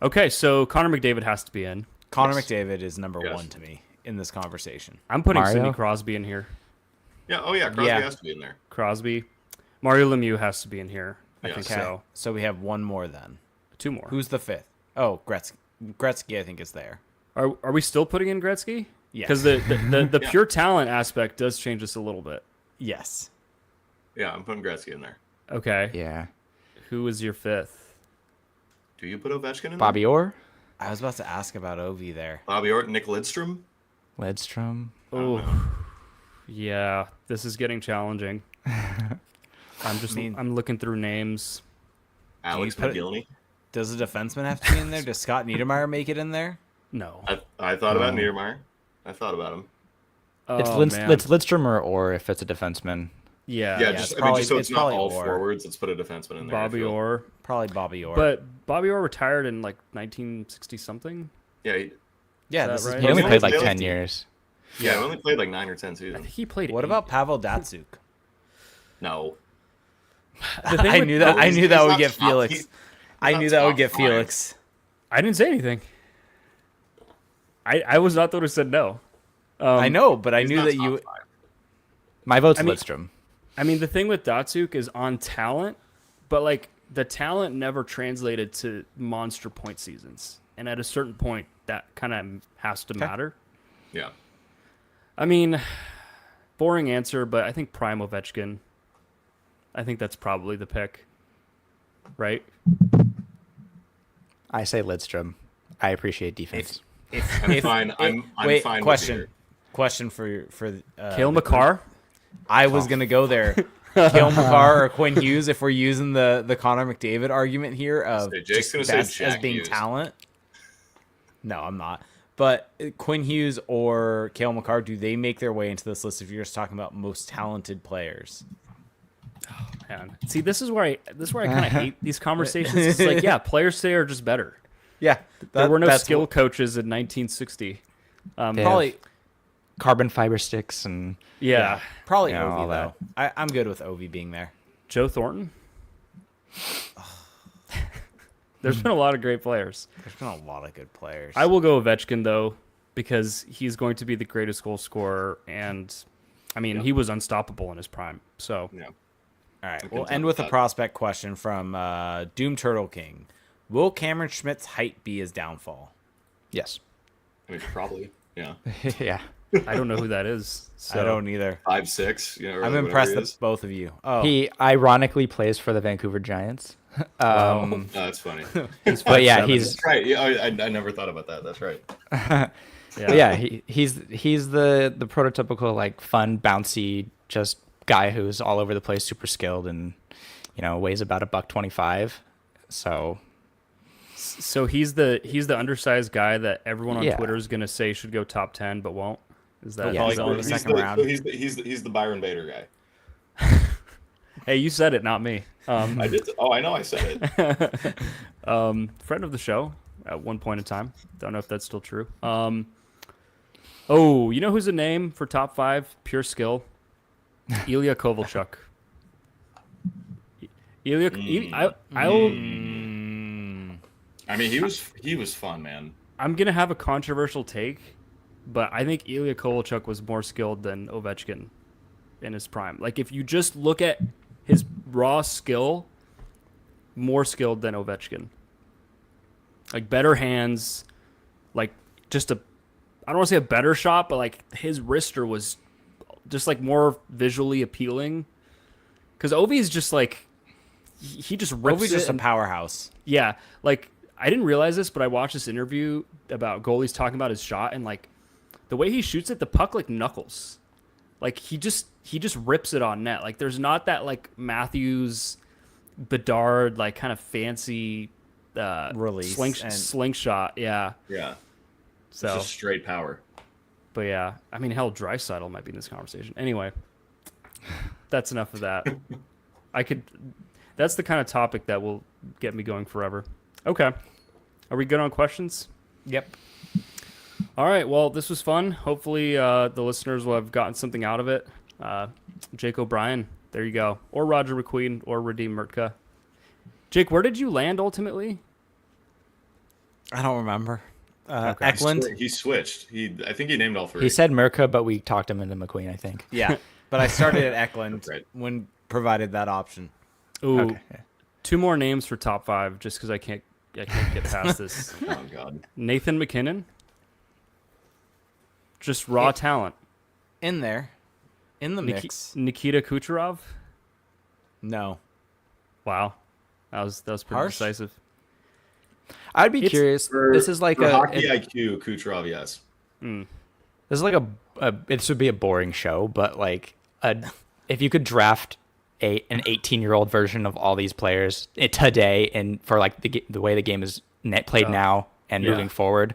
Okay, so Connor McDavid has to be in. Connor Yes. McDavid is number Yes. 1 to me in this conversation. I'm putting Mario? Sidney Crosby in here. Yeah. Oh yeah. Crosby Yeah. has to be in there. Crosby. Mario Lemieux has to be in here. I Yes. think Okay. so. So we have one more then. 2 more. Who's the 5th? Oh, Gretzky. Gretzky, I think, is there. Are we still putting in Gretzky? Yes. Because the Yeah. pure talent aspect does change this a little bit. Yes. Yeah, I'm putting Gretzky in there. Okay. Yeah. Who is your 5th? Do you put Ovechkin in Bobby Orr, I was about to ask about Ovi there. there? Bobby Orr, Nick Lidstrom. Lidstrom. Oh, yeah. This is getting challenging. I'm looking through names. Alex put it- McGillney. Does a defenseman have to be in there? Does Scott Niedermayer make it in there? No. I thought about Niedermeyer. I thought about him. It's, Oh, man. it's Lidstrom or Orr if it's a defenseman. Yeah. Yeah, it's just probably- just so it's it's not probably all Orr. forwards. Let's put a defenseman in there. I Bobby feel. Orr. Probably Bobby Orr. But Bobby Orr retired in like 1960 something. Yeah, yeah, is this that is right? He only Yeah. played like Yeah. 10 years. yeah. We only played like 9 or 10 seasons. He played. What 8. about Pavel Datsuk? No. The thing I with- knew that. No, I he's- knew that he's would not get top- Felix. he's I not knew that would top get 5. Felix. I didn't say anything. I was not the one who said no. I know, but I He's knew not that top you. 5. My vote's I mean- Lidstrom. I mean, the thing with Datsuk is on talent, but like the talent never translated to monster point seasons. And at a certain point, that kind of has to matter. Yeah. I mean, boring answer, but I think Prime Ovechkin. I think that's probably the pick. Right? I say Lidstrom. I appreciate defense. I'm fine. I'm wait, fine. question. With Question for Kale McCarr. I was gonna go there. Kale McCarr or Quinn Hughes if we're using the Connor McDavid argument here of So Jake's just gonna say best as Jack being Hughes. talent. No, I'm not. But Quinn Hughes or Kale McCarr, do they make their way into this list if you're just talking about most talented players? Man. See, this is where I kind of hate these conversations. It's like, yeah, players today are just better. Yeah, There were no that's skill what- coaches in 1960. Yeah. Probably, Carbon fiber sticks and Yeah. probably Yeah, all Ovi though. I'm good with Ovi being there. Joe Thornton. There's been a lot of great players. There's been a lot of good players. I will go Ovechkin though, because he's going to be the greatest goal scorer, and I mean he was unstoppable in his prime. So Yeah. All right, can we'll tell end with a that. prospect question from Doom Turtle King. Will Cameron Schmidt's height be his downfall? yes. I mean, probably. Yeah. Yeah. I don't know who that is. So I don't either. 5'6". You know, or I'm whatever impressed he with is. both of you. Oh, He ironically plays for the Vancouver Giants. Oh, that's funny. But yeah, 5'7". he's That's right. Yeah, I never thought about that. That's right. but yeah, he's the prototypical like fun, bouncy, just guy who's all over the place, super skilled, and weighs about $125. So So he's the undersized guy that everyone on Yeah. Twitter is gonna say should go top 10, but won't. Is that? He'll probably is that go in what the it is? second round. He's the Byron Bader guy. Hey, you said it, not me. I did. Oh, I know. I said it. Friend of the show at one point in time. Don't know if that's still true. Oh, you know who's a name for top 5 pure skill? Ilya Kovalchuk. I mean, he was fun, man. I'm gonna have a controversial take, but I think Ilya Kovalchuk was more skilled than Ovechkin in his prime. Like if you just look at his raw skill, more skilled than Ovechkin. Like better hands, like just a I don't want to say a better shot, but like his wrister was just like more visually appealing. Because Ovi is just like he just rips Ovi's it just a and- powerhouse. yeah, like I didn't realize this, but I watched this interview about goalies talking about his shot, and like the way he shoots it, the puck like knuckles. Like he just rips it on net. Like there's not that like Matthews, Bedard like kind of fancy Release and- slingshot. Yeah. Yeah. So, Just straight power. but yeah, I mean, hell, Draisaitl might be in this conversation. Anyway, that's enough of that. That's the kind of topic that will get me going forever. Okay. Are we good on questions? Yep. All right. Well, this was fun. Hopefully, the listeners will have gotten something out of it. Jake O'Brien, there you go. Or Roger McQueen or Radim Murtka. Jake, where did you land ultimately? I don't remember. Okay. Eklund. He switched. I think he named all three. He said Mirka, but we talked him into McQueen, I think. Yeah, but I started at Eklund Right. when provided that option. Ooh, Okay. Yeah. 2 more names for top 5, just because I can't get past this. Oh God. Nathan McKinnon, just raw talent. In there, in the mix. Nikita Kucherov. No. Wow, that was pretty Harsh? decisive. I'd be It's- curious. This is like for hockey a IQ, Kucherov, yes. this is like a this would be a boring show, but like if you could draft an 18-year-old version of all these players today and for like the way the game is played now and yeah. moving forward,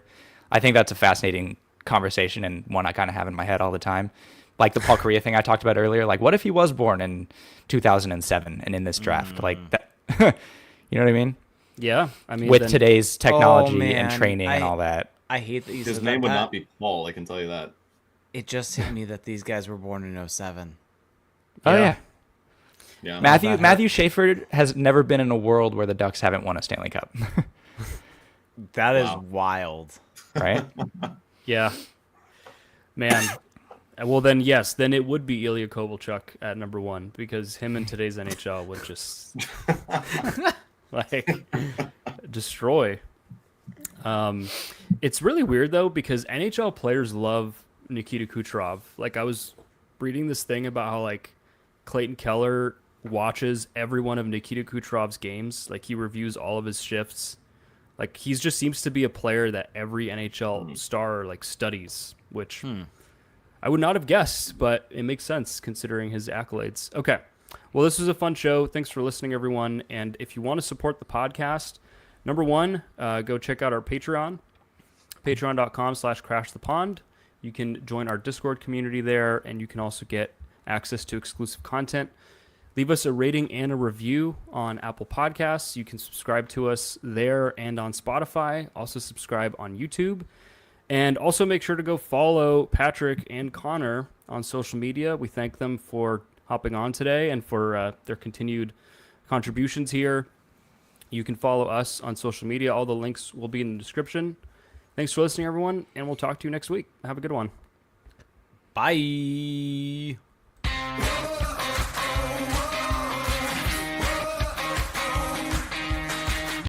I think that's a fascinating conversation and one I kind of have in my head all the time. Like the Paul Kariya thing I talked about earlier. Like, what if he was born in 2007 and in this draft? Like that, you know what I mean? Yeah, I mean, With then- today's technology man. and training and all that. I hate that you His said name that, would Pat. not be Paul, I can tell you that. It just hit me that these guys were born in 07. Oh Yeah. yeah. Yeah. Matthew Schaefer has never been in a world where the Ducks haven't won a Stanley Cup, That is Wow. wild. right? Yeah, man. Well, then yes, then it would be Ilya Kovalchuk at number 1 because him in today's NHL would just like destroy. It's really weird though because NHL players love Nikita Kucherov. Like I was reading this thing about how like Clayton Keller watches every one of Nikita Kucherov's games. Like he reviews all of his shifts. Like he's just seems to be a player that every NHL star like studies, which I would not have guessed, but it makes sense considering his accolades. Okay. Well, this was a fun show. Thanks for listening, everyone. And if you want to support the podcast, number 1, go check out our Patreon, patreon.com/crashthepond. You can join our Discord community there, and you can also get access to exclusive content. Leave us a rating and a review on Apple Podcasts. You can subscribe to us there and on Spotify. Also subscribe on YouTube. And also make sure to go follow Patrick and Connor on social media. We thank them for hopping on today and for their continued contributions here. You can follow us on social media. All the links will be in the description. Thanks for listening, everyone, and we'll talk to you next week. Have a good one. Bye.